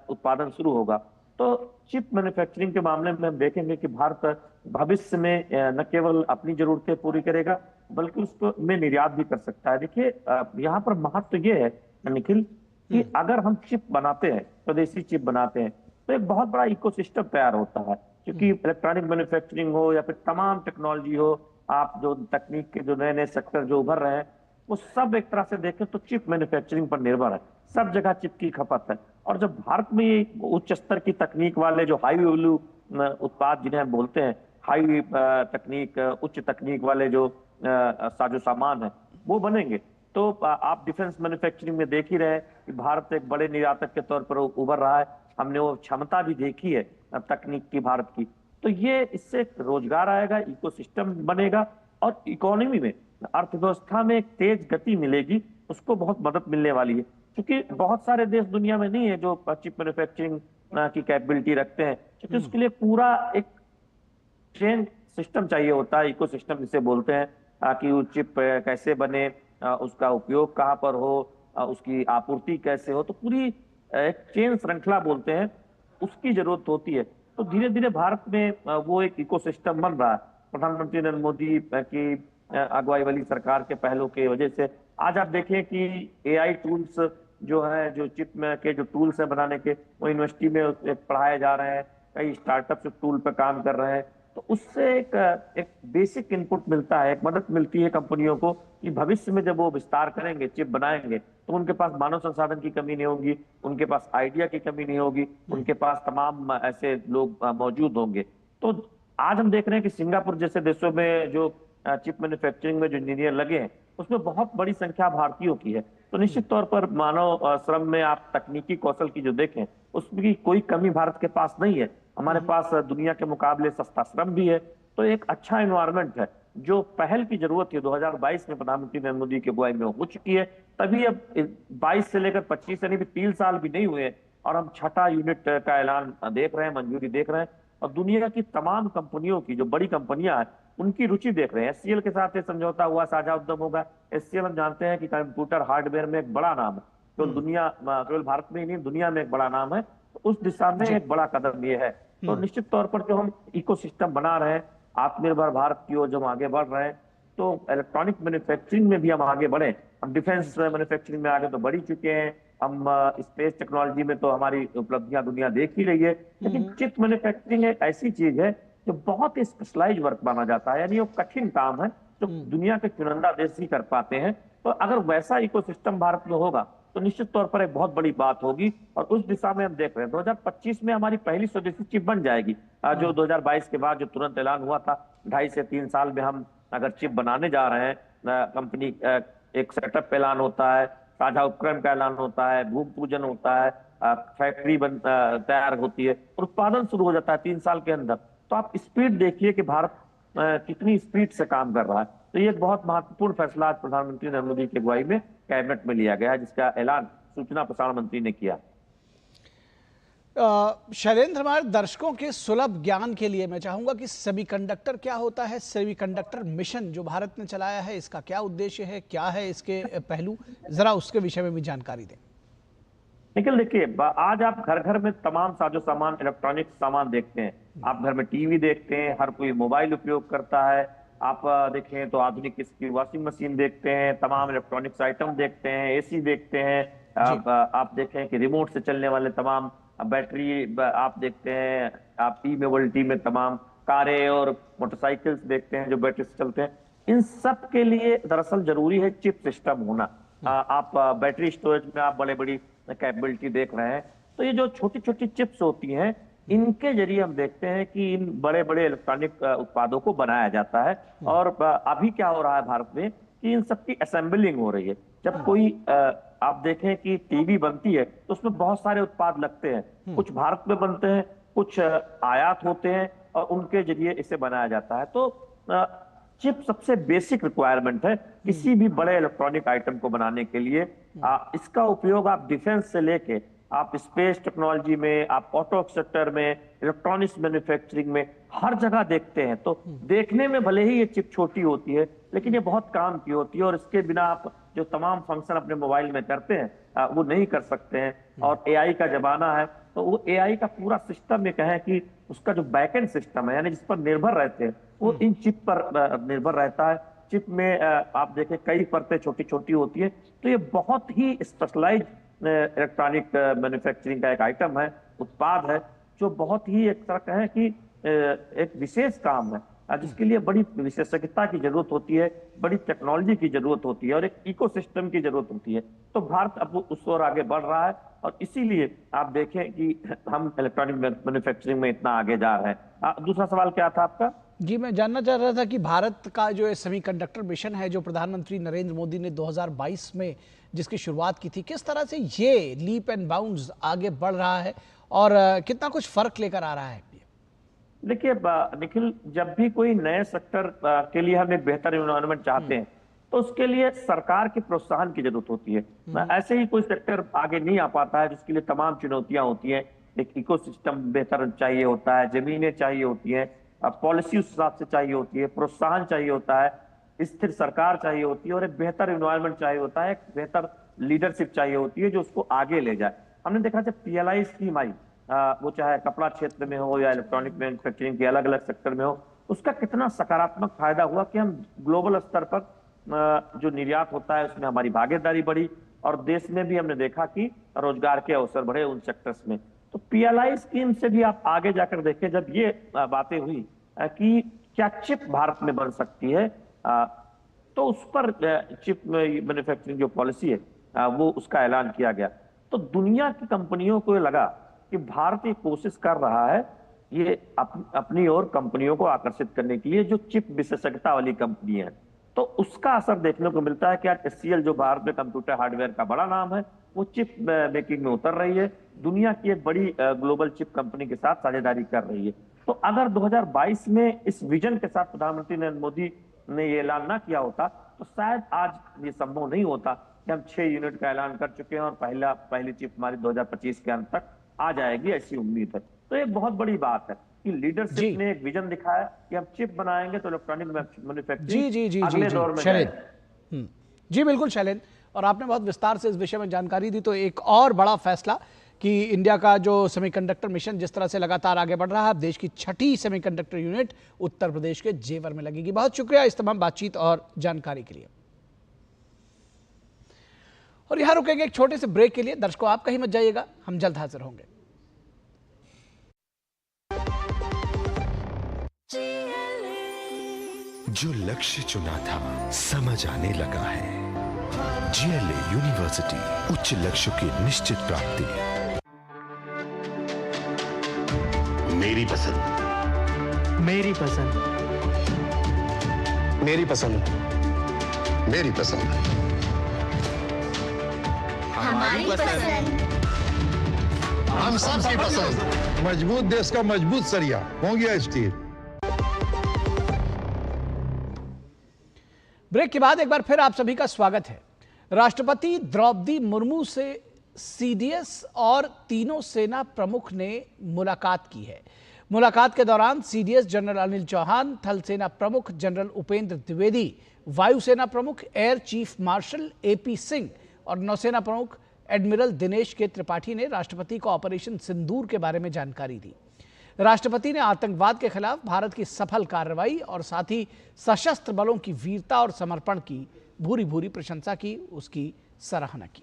उत्पादन शुरू होगा। तो चिप मैन्युफैक्चरिंग के मामले में हम देखेंगे कि भारत भविष्य में न केवल अपनी जरूरतें पूरी करेगा बल्कि उसको में निर्यात भी कर सकता है। देखिए, यहाँ पर महत्व ये है निखिल कि अगर हम चिप बनाते हैं, स्वदेशी चिप बनाते हैं, तो एक बहुत बड़ा इकोसिस्टम तैयार होता है। क्योंकि इलेक्ट्रॉनिक मैन्युफैक्चरिंग हो या फिर तमाम टेक्नोलॉजी हो, आप जो तकनीक के जो नए नए सेक्टर जो उभर रहे हैं वो सब एक तरह से देखें तो चिप मैन्युफैक्चरिंग पर निर्भर है। सब जगह चिप की खपत है और जब भारत में उच्च स्तर की तकनीक वाले जो हाई वैल्यू उत्पाद जिन्हें हम बोलते हैं, हाई तकनीक, उच्च तकनीक वाले जो साजो सामान है वो बनेंगे, तो आप डिफेंस मैन्युफैक्चरिंग में देख ही रहे कि भारत एक बड़े निर्यातक के तौर पर उभर रहा है। हमने वो क्षमता भी देखी है तकनीक की भारत की। तो ये इससे रोजगार आएगा, इकोसिस्टम बनेगा और इकोनॉमी में, अर्थव्यवस्था में एक तेज गति मिलेगी, उसको बहुत मदद मिलने वाली है। क्योंकि बहुत सारे देश दुनिया में नहीं है जो चिप मैन्युफैक्चरिंग की कैपेबिलिटी रखते हैं, क्योंकि उसके लिए पूरा एक चेन सिस्टम चाहिए होता है, इकोसिस्टम जिसे बोलते हैं, कि वो चिप कैसे बने, उसका उपयोग कहाँ पर हो, उसकी आपूर्ति कैसे हो, तो पूरी एक चेन श्रृंखला बोलते हैं, उसकी जरूरत होती है। तो धीरे धीरे भारत में वो एक इकोसिस्टम बन रहा है। प्रधानमंत्री नरेंद्र मोदी की अगुवाई वाली सरकार के पहलों की वजह से आज आप देखें कि AI टूल्स जो है, जो चिप में के जो टूल्स है बनाने के, वो यूनिवर्सिटी में पढ़ाए जा रहे हैं, कई स्टार्टअप टूल पर काम कर रहे हैं। तो उससे एक बेसिक इनपुट मिलता है, एक मदद मिलती है कंपनियों को कि भविष्य में जब वो विस्तार करेंगे, चिप बनाएंगे, तो उनके पास मानव संसाधन की कमी नहीं होगी, उनके पास आइडिया की कमी नहीं होगी, उनके पास तमाम ऐसे लोग मौजूद होंगे। तो आज हम देख रहे हैं कि सिंगापुर जैसे देशों में जो चिप मैन्युफैक्चरिंग में जो इंजीनियर लगे हैं उसमें बहुत बड़ी संख्या भारतीयों की है। तो निश्चित तौर पर मानव श्रम में आप तकनीकी कौशल की जो देखें उसकी कोई कमी भारत के पास नहीं है। हमारे पास दुनिया के मुकाबले सस्ता श्रम भी है। तो एक अच्छा एनवायरनमेंट है, जो पहल की जरूरत है 2022 में प्रधानमंत्री नरेंद्र मोदी की अगुवाई में हो चुकी है। तभी अब 22 से लेकर 25 यानी 3 साल भी नहीं हुए और हम 6ठा यूनिट का ऐलान देख रहे हैं, मंजूरी देख रहे हैं और दुनिया की तमाम कंपनियों की, जो बड़ी कंपनियां हैं, उनकी रुचि देख रहे हैं। SCL के साथ ये समझौता हुआ, साझा उद्यम होगा। SCL हम जानते हैं कि कंप्यूटर हार्डवेयर में एक बड़ा नाम है, तो दुनिया, केवल भारत में ही नहीं दुनिया में एक बड़ा नाम है। तो उस दिशा में एक बड़ा कदम ये है। तो निश्चित तौर पर जो हम इकोसिस्टम बना रहे हैं, आत्मनिर्भर भारत की ओर जब आगे बढ़ रहे हैं, तो इलेक्ट्रॉनिक मैन्युफैक्चरिंग में भी हम आगे बढ़े। हम डिफेंस मैन्युफैक्चरिंग में आगे तो बढ़ ही चुके हैं, हम स्पेस टेक्नोलॉजी में तो हमारी उपलब्धियां दुनिया देख ही रही है, लेकिन चिप मैन्युफैक्चरिंग एक ऐसी चीज है जो बहुत ही स्पेशलाइज वर्क माना जाता है, यानी वो कठिन काम है जो दुनिया के चुनिंदा देश ही कर पाते हैं। तो अगर वैसा इकोसिस्टम भारत में होगा तो निश्चित तौर पर एक बहुत बड़ी बात होगी, और उस दिशा में हम देख रहे हैं 2025 में हमारी पहली स्वदेशी चिप बन जाएगी। जो 2022 के बाद जो तुरंत ऐलान हुआ था 2.5 से 3 साल में हम अगर चिप बनाने जा रहे हैं, कंपनी एक सेटअप का ऐलान होता है, साझा उपक्रम का ऐलान होता है, भूमि पूजन होता है, फैक्ट्री तैयार होती है और उत्पादन शुरू हो जाता है 3 साल के अंदर। तो आप स्पीड देखिए कि भारत कितनी स्पीड से काम कर रहा है। तो ये एक बहुत महत्वपूर्ण फैसला आज प्रधानमंत्री नरेंद्र मोदी की अगुवाई में कैबिनेट में लिया गया है, जिसका ऐलान सूचना प्रसारण मंत्री ने किया। शैलेंद्र, हमारे दर्शकों के सुलभ ज्ञान के लिए मैं चाहूंगा कि सेमीकंडक्टर क्या होता है, सेमीकंडक्टर मिशन जो भारत ने चलाया है इसका क्या उद्देश्य है, क्या है इसके पहलू, जरा उसके विषय में भी जानकारी दें। निखिल, देखिए आज आप घर घर में तमाम साजो सामान, इलेक्ट्रॉनिक सामान देखते हैं। आप घर में टीवी देखते हैं, हर कोई मोबाइल उपयोग करता है। आप देखें तो आधुनिक इसकी वॉशिंग मशीन देखते हैं, तमाम इलेक्ट्रॉनिक्स आइटम देखते हैं, एसी देखते हैं। आप देखें कि रिमोट से चलने वाले तमाम बैटरी आप देखते हैं। आप ई मोबिलिटी में तमाम कारें और मोटरसाइकिल्स देखते हैं जो बैटरी से चलते हैं। इन सब के लिए दरअसल जरूरी है चिप सिस्टम होना। आप बैटरी स्टोरेज में आप बड़े बड़ी कैपेबिलिटी देख रहे हैं। तो ये जो छोटी छोटी चिप्स होती हैं, इनके जरिए हम देखते हैं कि इन बड़े बड़े इलेक्ट्रॉनिक उत्पादों को बनाया जाता है। और अभी क्या हो रहा है भारत में कि इन सबकी असेंबलिंग हो रही है। जब कोई आप देखें कि टीवी बनती है तो उसमें बहुत सारे उत्पाद लगते हैं, कुछ भारत में बनते हैं, कुछ आयात होते हैं और उनके जरिए इसे बनाया जाता है। तो चिप सबसे बेसिक रिक्वायरमेंट है किसी भी बड़े इलेक्ट्रॉनिक आइटम को बनाने के लिए। इसका उपयोग आप डिफेंस से लेके आप स्पेस टेक्नोलॉजी में, आप ऑटो सेक्टर में, इलेक्ट्रॉनिक्स मैन्युफैक्चरिंग में, हर जगह देखते हैं। तो देखने में भले ही ये चिप छोटी होती है, लेकिन ये बहुत काम की होती है और इसके बिना आप जो तमाम फंक्शन अपने मोबाइल में करते हैं वो नहीं कर सकते हैं। और एआई का जमाना है, तो वो एआई का पूरा सिस्टम ये कहें कि उसका जो बैकएंड सिस्टम है, यानी जिस पर निर्भर रहते हैं, वो इन चिप पर निर्भर रहता है। चिप में आप देखें कई परतें छोटी छोटी होती है। तो ये बहुत ही स्पेशलाइज इलेक्ट्रॉनिक मैन्युफैक्चरिंग का एक आइटम है, उत्पाद है, जो बहुत ही एक तरह कहें कि एक विशेष काम है, जिसके लिए बड़ी विशेषज्ञता की जरूरत होती है, बड़ी टेक्नोलॉजी की जरूरत होती है और एक इकोसिस्टम की जरूरत होती है। तो भारत अब उस ओर आगे बढ़ रहा है और इसीलिए आप देखें कि हम इलेक्ट्रॉनिक मैन्युफैक्चरिंग में इतना आगे जा रहे हैं। दूसरा सवाल क्या था आपका? जी, मैं जानना चाह रहा था कि भारत का जो सेमीकंडक्टर मिशन है जो प्रधानमंत्री नरेंद्र मोदी ने 2022 में जिसकी शुरुआत की थी, किस तरह से ये लीप एंड बाउंड्स आगे बढ़ रहा है और कितना कुछ फर्क लेकर आ रहा है? देखिए निखिल, जब भी कोई नए सेक्टर के लिए हम एक बेहतर एनवायरनमेंट चाहते हैं तो उसके लिए सरकार के प्रोत्साहन की जरूरत होती है। ऐसे ही कोई सेक्टर आगे नहीं आ पाता है, जिसके लिए तमाम चुनौतियां होती हैं। एक इकोसिस्टम बेहतर चाहिए होता है, जमीनें चाहिए होती हैं, पॉलिसी उस हिसाब से चाहिए होती है, प्रोत्साहन चाहिए होता है, स्थिर सरकार चाहिए होती है और एक बेहतर एनवायरनमेंट चाहिए होता है, एक बेहतर लीडरशिप चाहिए होती है जो उसको आगे ले जाए। हमने देखा जब PLI स्कीम आई, वो चाहे कपड़ा क्षेत्र में हो या इलेक्ट्रॉनिक मैन्युफैक्चरिंग के अलग अलग सेक्टर में हो, उसका कितना सकारात्मक फायदा हुआ कि हम ग्लोबल स्तर पर जो निर्यात होता है उसमें हमारी भागीदारी बढ़ी और देश में भी हमने देखा कि रोजगार के अवसर बढ़े उन सेक्टर्स में। तो PLI स्कीम से भी आप आगे जाकर देखें, जब ये बातें हुई कि क्या चिप भारत में बन सकती है, तो उस पर चिप मैन्युफैक्चरिंग जो पॉलिसी है वो उसका ऐलान किया गया। तो दुनिया की कंपनियों को लगा कि भारत ये कोशिश कर रहा है ये अपनी ओर कंपनियों को आकर्षित करने के लिए जो चिप विशेषज्ञता वाली कंपनी है। तो उसका असर देखने को मिलता है कि आज HCL जो भारत में कंप्यूटर हार्डवेयर का बड़ा नाम है, वो चिप मेकिंग में उतर रही है, दुनिया की एक बड़ी ग्लोबल चिप कंपनी के साथ साझेदारी कर रही है। तो अगर 2022 में इस विजन के साथ प्रधानमंत्री नरेंद्र मोदी ने ये ऐलान ना किया होता तो शायद आज ये संभव नहीं होता कि हम 6 यूनिट का ऐलान कर चुके हैं और पहली चिप हमारी 2025 के अंत तक आ जाएगी, ऐसी उम्मीद है। तो एक बहुत बड़ी बात है कि लीडरशिप ने एक विजन दिखाया कि हम चिप बनाएंगे तो इलेक्ट्रॉनिक मैन्युफैक्चरिंग अगले दौर में जाएगी। जी बिल्कुल शैलेंद्र, और आपने बहुत विस्तार से इस विषय में जानकारी दी। तो एक और बड़ा फैसला कि इंडिया का जो सेमीकंडक्टर मिशन जिस तरह से लगातार आगे बढ़ रहा है, देश की 6ठी सेमीकंडक्टर यूनिट उत्तर प्रदेश के जेवर में लगेगी। बहुत शुक्रिया इस तमाम बातचीत और जानकारी के लिए। और यहां रुकेंगे एक छोटे से ब्रेक के लिए। दर्शकों, आप कहीं मत जाइएगा, हम जल्द हाजिर होंगे। जो लक्ष्य चुना था समझ आने लगा है। GLA यूनिवर्सिटी, उच्च लक्ष्य की निश्चित प्राप्ति। मेरी पसंद, मेरी पसंद, मेरी पसंद, मेरी पसंद, हमारी पसंद, हम सबकी पसंद। मजबूत देश का मजबूत सरिया हो गया स्टील। ब्रेक के बाद एक बार फिर आप सभी का स्वागत है। राष्ट्रपति द्रौपदी मुर्मू से CDS और तीनों सेना प्रमुख ने मुलाकात की है। मुलाकात के दौरान CDS जनरल अनिल चौहान, थल सेना प्रमुख जनरल उपेंद्र द्विवेदी, वायुसेना प्रमुख air chief marshal AP Singh और नौसेना प्रमुख एडमिरल दिनेश के त्रिपाठी ने राष्ट्रपति को ऑपरेशन सिंदूर के बारे में जानकारी दी। राष्ट्रपति ने आतंकवाद के खिलाफ भारत की सफल कार्रवाई और साथ ही सशस्त्र बलों की वीरता और समर्पण की भूरी भूरी प्रशंसा की, उसकी सराहना की।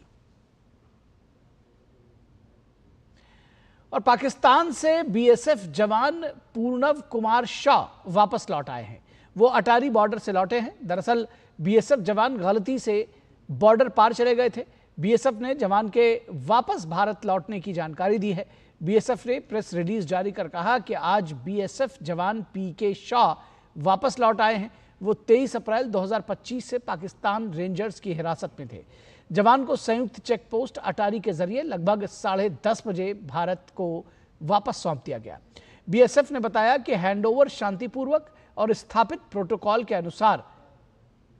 और पाकिस्तान से BSF जवान पूर्णव कुमार शाह वापस लौट आए हैं। वो अटारी बॉर्डर से लौटे हैं। दरअसल BSF जवान गलती से बॉर्डर पार चले गए थे। BSF ने जवान के वापस भारत लौटने की जानकारी दी है। BSF ने प्रेस रिलीज जारी कर कहा कि आज BSF जवान PK शाह वापस लौट आए हैं। वो 23 अप्रैल 2025 से पाकिस्तान रेंजर्स की हिरासत में थे। जवान को संयुक्त चेक पोस्ट अटारी के जरिए लगभग 10:30 बजे भारत को वापस सौंप दिया गया। BSF ने बताया कि हैंडओवर शांतिपूर्वक और स्थापित प्रोटोकॉल के अनुसार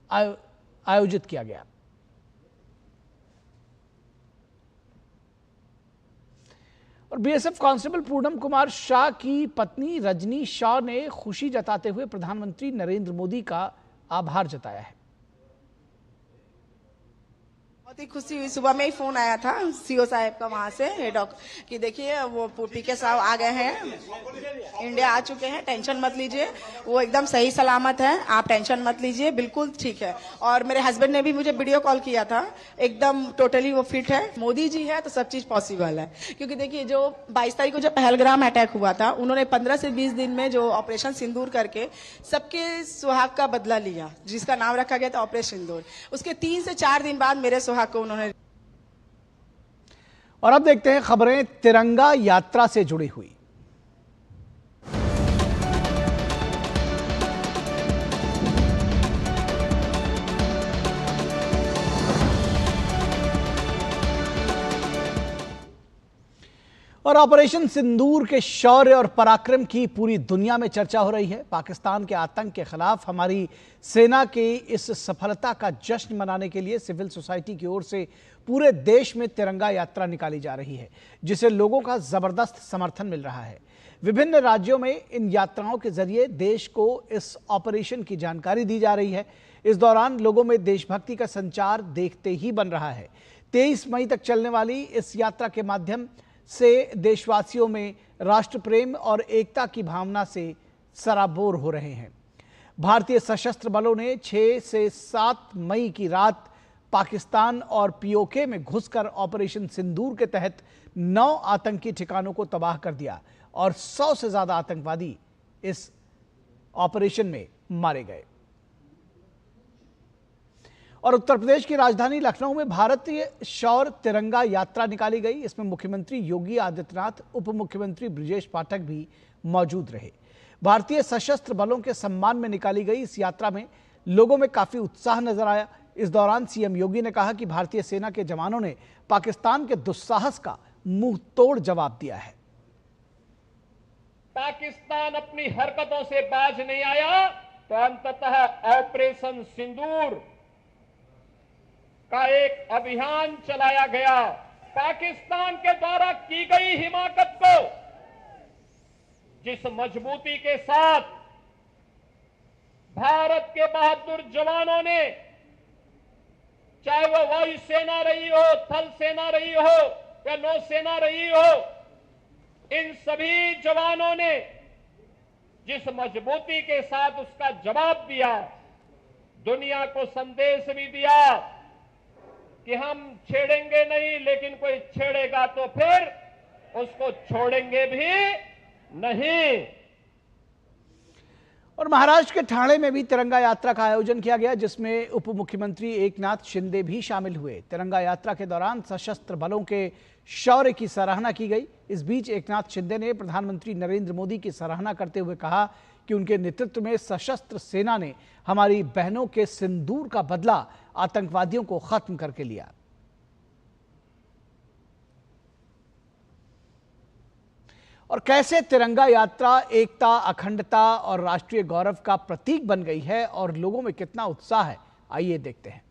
आयोजित किया गया। और BSF कांस्टेबल पूर्णम कुमार शाह की पत्नी रजनी शाह ने खुशी जताते हुए प्रधानमंत्री नरेंद्र मोदी का आभार जताया है। बहुत ही खुशी हुई। सुबह में ही फोन आया था CO साहब का वहां से हेड ऑफ कि देखिए वो PK साहब आ गए हैं, इंडिया आ चुके हैं, टेंशन मत लीजिए, वो एकदम सही सलामत है, आप टेंशन मत लीजिए, बिल्कुल ठीक है। और मेरे हस्बैंड ने भी मुझे वीडियो कॉल किया था, एकदम टोटली वो फिट है। मोदी जी है तो सब चीज पॉसिबल है। क्योंकि देखिए जो 22 तारीख को जो पहलगाम अटैक हुआ था, उन्होंने 15 से 20 दिन में जो ऑपरेशन सिंदूर करके सबके सुहाग का बदला लिया, जिसका नाम रखा गया था ऑपरेशन सिंदूर। उसके 3 से 4 दिन बाद मेरे सुहाग को उन्होंने। और अब देखते हैं खबरें तिरंगा यात्रा से जुड़ी हुई। और ऑपरेशन सिंदूर के शौर्य और पराक्रम की पूरी दुनिया में चर्चा हो रही है। पाकिस्तान के आतंक के खिलाफ हमारी सेना के इस सफलता का जश्न मनाने के लिए सिविल सोसाइटी की ओर से पूरे देश में तिरंगा यात्रा निकाली जा रही है, जिसे लोगों का जबरदस्त समर्थन मिल रहा है। विभिन्न राज्यों में इन यात्राओं के जरिए देश को इस ऑपरेशन की जानकारी दी जा रही है। इस दौरान लोगों में देशभक्ति का संचार देखते ही बन रहा है। 23 मई तक चलने वाली इस यात्रा के माध्यम से देशवासियों में राष्ट्र प्रेम और एकता की भावना से सराबोर हो रहे हैं। भारतीय सशस्त्र बलों ने 6 से 7 मई की रात पाकिस्तान और POK में घुसकर ऑपरेशन सिंदूर के तहत 9 आतंकी ठिकानों को तबाह कर दिया और 100 से ज्यादा आतंकवादी इस ऑपरेशन में मारे गए। और उत्तर प्रदेश की राजधानी लखनऊ में भारतीय शौर्य तिरंगा यात्रा निकाली गई। इसमें मुख्यमंत्री योगी आदित्यनाथ, उप मुख्यमंत्री ब्रजेश पाठक भी मौजूद रहे। भारतीय सशस्त्र बलों के सम्मान में निकाली गई इस यात्रा में लोगों में काफी उत्साह नजर आया। इस दौरान CM योगी ने कहा कि भारतीय सेना के जवानों ने पाकिस्तान के दुस्साहस का मुंह तोड़ जवाब दिया है। पाकिस्तान अपनी हरकतों से बाज नहीं आया तो अंततः ऑपरेशन सिंदूर का एक अभियान चलाया गया। पाकिस्तान के द्वारा की गई हिमाकत को जिस मजबूती के साथ भारत के बहादुर जवानों ने, चाहे वो वायुसेना रही हो, थल सेना रही हो या नौसेना रही हो, इन सभी जवानों ने जिस मजबूती के साथ उसका जवाब दिया, दुनिया को संदेश भी दिया कि हम छेड़ेंगे नहीं, लेकिन कोई छेड़ेगा तो फिर उसको छोड़ेंगे भी नहीं। और महाराष्ट्र के ठाणे में भी तिरंगा यात्रा का आयोजन किया गया, जिसमें उप मुख्यमंत्री एकनाथ शिंदे भी शामिल हुए। तिरंगा यात्रा के दौरान सशस्त्र बलों के शौर्य की सराहना की गई। इस बीच एकनाथ शिंदे ने प्रधानमंत्री नरेंद्र मोदी की सराहना करते हुए कहा कि उनके नेतृत्व में सशस्त्र सेना ने हमारी बहनों के सिंदूर का बदला आतंकवादियों को खत्म करके लिया। और कैसे तिरंगा यात्रा एकता, अखंडता और राष्ट्रीय गौरव का प्रतीक बन गई है और लोगों में कितना उत्साह है, आइए देखते हैं।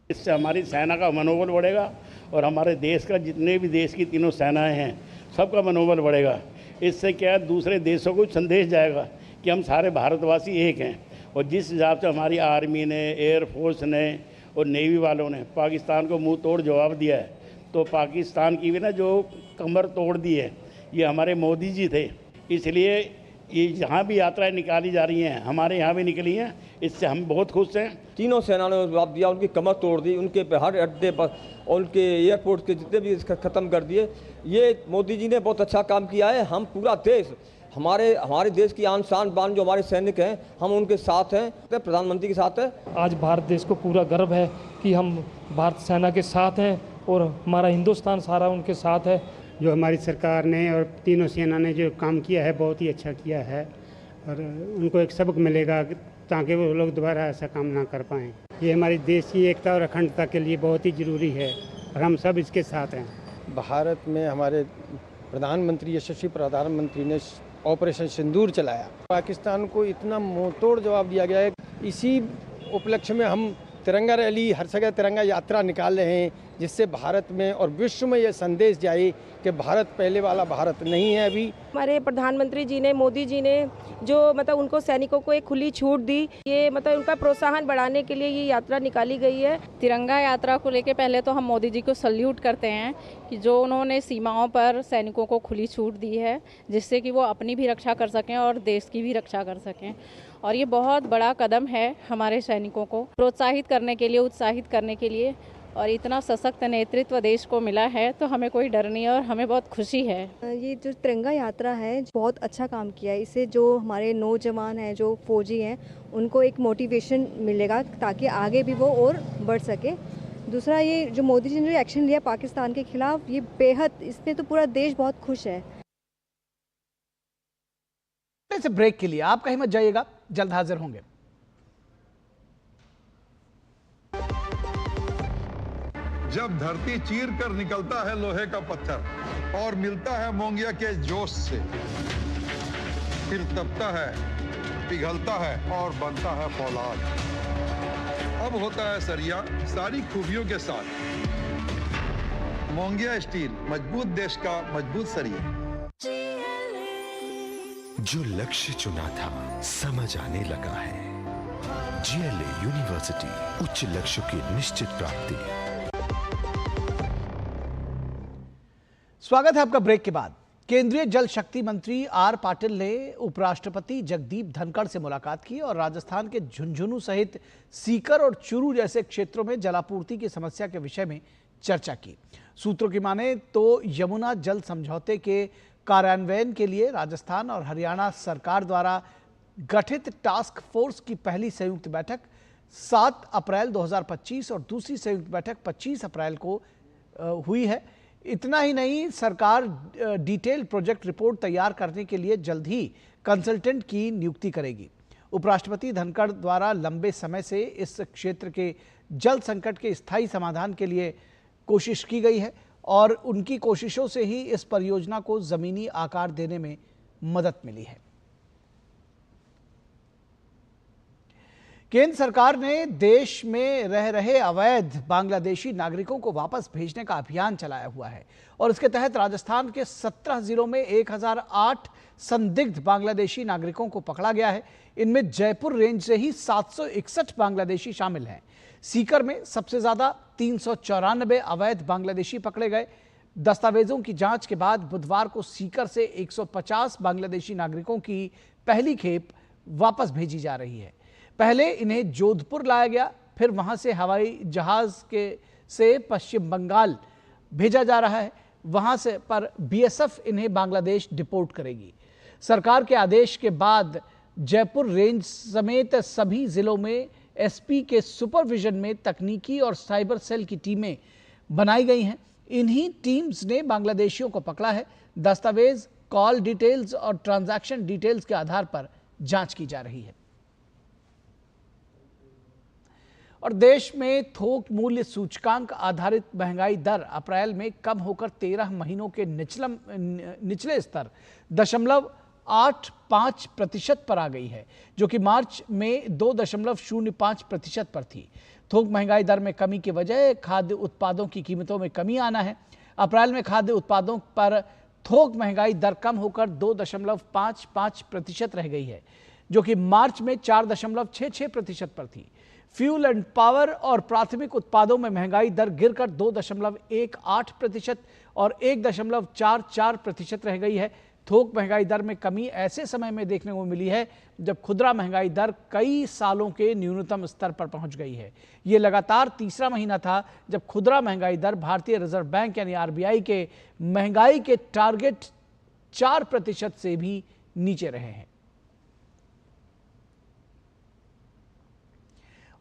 इससे हमारी सेना का मनोबल बढ़ेगा और हमारे देश का, जितने भी देश की तीनों सेनाएं हैं, सबका मनोबल बढ़ेगा। इससे क्या है, दूसरे देशों को संदेश जाएगा कि हम सारे भारतवासी एक हैं। और जिस हिसाब से हमारी आर्मी ने, एयरफोर्स ने और नेवी वालों ने पाकिस्तान को मुंह तोड़ जवाब दिया है, तो पाकिस्तान की भी ना जो कमर तोड़ दी है, ये हमारे मोदी जी थे। इसलिए ये जहाँ भी यात्राएं निकाली जा रही हैं, हमारे यहाँ भी निकली हैं, इससे हम बहुत खुश हैं। तीनों सेनाओं ने जवाब दिया, उनकी कमर तोड़ दी, उनके हर अड्डे पर और उनके एयरपोर्ट के जितने भी ख़त्म कर दिए। ये मोदी जी ने बहुत अच्छा काम किया है। हम पूरा देश, हमारे देश की आन शान बान जो हमारे सैनिक हैं, हम उनके साथ हैं, प्रधानमंत्री के साथ है। आज भारत देश को पूरा गर्व है कि हम भारत सेना के साथ हैं और हमारा हिंदुस्तान सारा उनके साथ है। जो हमारी सरकार ने और तीनों सेना ने जो काम किया है, बहुत ही अच्छा किया है और उनको एक सबक मिलेगा ताकि वो लोग दोबारा ऐसा काम ना कर पाएँ। ये हमारी देश की एकता और अखंडता के लिए बहुत ही ज़रूरी है और हम सब इसके साथ हैं। भारत में हमारे प्रधानमंत्री, यशस्वी प्रधानमंत्री ने ऑपरेशन सिंदूर चलाया। पाकिस्तान को इतना मुंहतोड़ जवाब दिया गया है। इसी उपलक्ष्य में हम तिरंगा रैली, हर जगह तिरंगा यात्रा निकाल रहे हैं, जिससे भारत में और विश्व में ये संदेश जाए कि भारत पहले वाला भारत नहीं है। अभी हमारे प्रधानमंत्री जी ने, मोदी जी ने जो मतलब उनको सैनिकों को एक खुली छूट दी, ये मतलब उनका प्रोत्साहन बढ़ाने के लिए ये यात्रा निकाली गई है। तिरंगा यात्रा को लेके पहले तो हम मोदी जी को सल्यूट करते हैं कि जो उन्होंने सीमाओं पर सैनिकों को खुली छूट दी है, जिससे कि वो अपनी भी रक्षा कर सकें और देश की भी रक्षा कर सकें। और ये बहुत बड़ा कदम है हमारे सैनिकों को प्रोत्साहित करने के लिए, उत्साहित करने के लिए। और इतना सशक्त नेतृत्व देश को मिला है तो हमें कोई डर नहीं है और हमें बहुत खुशी है। ये जो तिरंगा यात्रा है, बहुत अच्छा काम किया है। इससे जो हमारे नौजवान हैं, जो फौजी हैं, उनको एक मोटिवेशन मिलेगा ताकि आगे भी वो और बढ़ सके। दूसरा, ये जो मोदी जी ने जो एक्शन लिया पाकिस्तान के खिलाफ, ये बेहद, इसमें तो पूरा देश बहुत खुश है। से ब्रेक के लिए आप कहीं मत जाइएगा, जल्द हाजिर होंगे। जब धरती चीर कर निकलता है लोहे का पत्थर और मिलता है मोंगिया के जोश से, फिर तपता है, पिघलता है और बनता है फौलाद। अब होता है सरिया सारी खूबियों के साथ। मोंगिया स्टील, मजबूत देश का मजबूत सरिया। जो लक्ष्य चुना था समझ आने लगा है। जीएलए यूनिवर्सिटी, उच्च लक्ष्य की निश्चित प्राप्ति। स्वागत है आपका ब्रेक के बाद। केंद्रीय जल शक्ति मंत्री आर पाटिल ने उपराष्ट्रपति जगदीप धनखड़ से मुलाकात की और राजस्थान के झुंझुनू सहित सीकर और चूरू जैसे क्षेत्रों में जलापूर्ति की समस्या के विषय में चर्चा की। सूत्रों की माने तो यमुना जल समझौते के कार्यान्वयन के लिए राजस्थान और हरियाणा सरकार द्वारा गठित टास्क फोर्स की पहली संयुक्त बैठक 7 अप्रैल 2025 और दूसरी संयुक्त बैठक 25 अप्रैल को हुई है। इतना ही नहीं, सरकार डिटेल प्रोजेक्ट रिपोर्ट तैयार करने के लिए जल्द ही कंसल्टेंट की नियुक्ति करेगी। उपराष्ट्रपति धनखड़ द्वारा लंबे समय से इस क्षेत्र के जल संकट के स्थायी समाधान के लिए कोशिश की गई है और उनकी कोशिशों से ही इस परियोजना को जमीनी आकार देने में मदद मिली है। केंद्र सरकार ने देश में रह रहे अवैध बांग्लादेशी नागरिकों को वापस भेजने का अभियान चलाया हुआ है और इसके तहत राजस्थान के 17 जिलों में 1008 संदिग्ध बांग्लादेशी नागरिकों को पकड़ा गया है। इनमें जयपुर रेंज से ही 761 बांग्लादेशी शामिल हैं। सीकर में सबसे ज्यादा 394 अवैध बांग्लादेशी पकड़े गए। दस्तावेजों की जांच के बाद बुधवार को सीकर से 150 बांग्लादेशी नागरिकों की पहली खेप वापस भेजी जा रही है। पहले इन्हें जोधपुर लाया गया, फिर वहां से हवाई जहाज से पश्चिम बंगाल भेजा जा रहा है। वहां से पर बीएसएफ इन्हें बांग्लादेश डिपोर्ट करेगी। सरकार के आदेश के बाद जयपुर रेंज समेत सभी जिलों में एसपी के सुपरविजन में तकनीकी और साइबर सेल की टीमें बनाई गई हैं। इन्हीं टीम्स ने बांग्लादेशियों को पकड़ा है। दस्तावेज, कॉल डिटेल्स और ट्रांजैक्शन डिटेल्स के आधार पर जांच की जा रही है। और देश में थोक मूल्य सूचकांक आधारित महंगाई दर अप्रैल में कम होकर 13 महीनों के निचले स्तर 0.85% पर आ गई है, जो कि मार्च में 2.05% पर थी। थोक महंगाई दर में कमी की वजह खाद्य उत्पादों की कीमतों में कमी आना है। अप्रैल में खाद्य उत्पादों पर थोक महंगाई दर कम होकर 2.55% रह गई है, जो कि मार्च में 4.66% पर थी। फ्यूल एंड पावर और प्राथमिक उत्पादों में महंगाई दर गिरकर 2.18% और 1.44% रह गई है। थोक महंगाई दर में कमी ऐसे समय में देखने को मिली है जब खुदरा महंगाई दर कई सालों के न्यूनतम स्तर पर पहुंच गई है। ये लगातार तीसरा महीना था जब खुदरा महंगाई दर भारतीय रिजर्व बैंक यानी आरबीआई के महंगाई के टारगेट 4% से भी नीचे रहे हैं।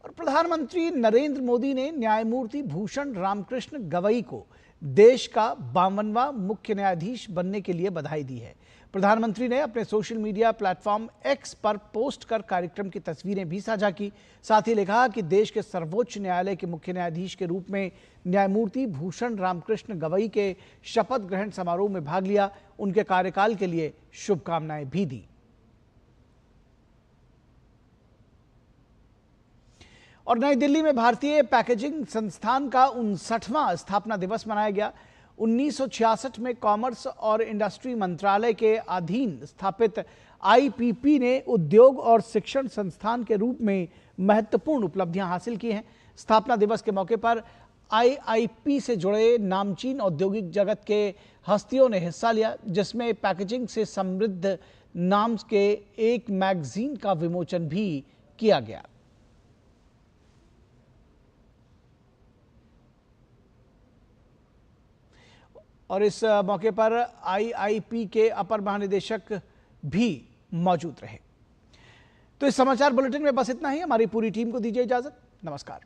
और प्रधानमंत्री नरेंद्र मोदी ने न्यायमूर्ति भूषण रामकृष्ण गवई को देश का 52वां मुख्य न्यायाधीश बनने के लिए बधाई दी है। प्रधानमंत्री ने अपने सोशल मीडिया प्लेटफॉर्म एक्स पर पोस्ट कर कार्यक्रम की तस्वीरें भी साझा की। साथ ही लिखा कि देश के सर्वोच्च न्यायालय के मुख्य न्यायाधीश के रूप में न्यायमूर्ति भूषण रामकृष्ण गवई के शपथ ग्रहण समारोह में भाग लिया। उनके कार्यकाल के लिए शुभकामनाएं भी दी। और नई दिल्ली में भारतीय पैकेजिंग संस्थान का 59वां स्थापना दिवस मनाया गया। 1966 में कॉमर्स और इंडस्ट्री मंत्रालय के अधीन स्थापित आईपीपी ने उद्योग और शिक्षण संस्थान के रूप में महत्वपूर्ण उपलब्धियां हासिल की हैं। स्थापना दिवस के मौके पर आईआईपी से जुड़े नामचीन औद्योगिक जगत के हस्तियों ने हिस्सा लिया, जिसमें पैकेजिंग से समृद्ध नाम के एक मैगजीन का विमोचन भी किया गया। और इस मौके पर आईआईपी के अपर महानिदेशक भी मौजूद रहे। तो इस समाचार बुलेटिन में बस इतना ही। हमारी पूरी टीम को दीजिए इजाजत। नमस्कार।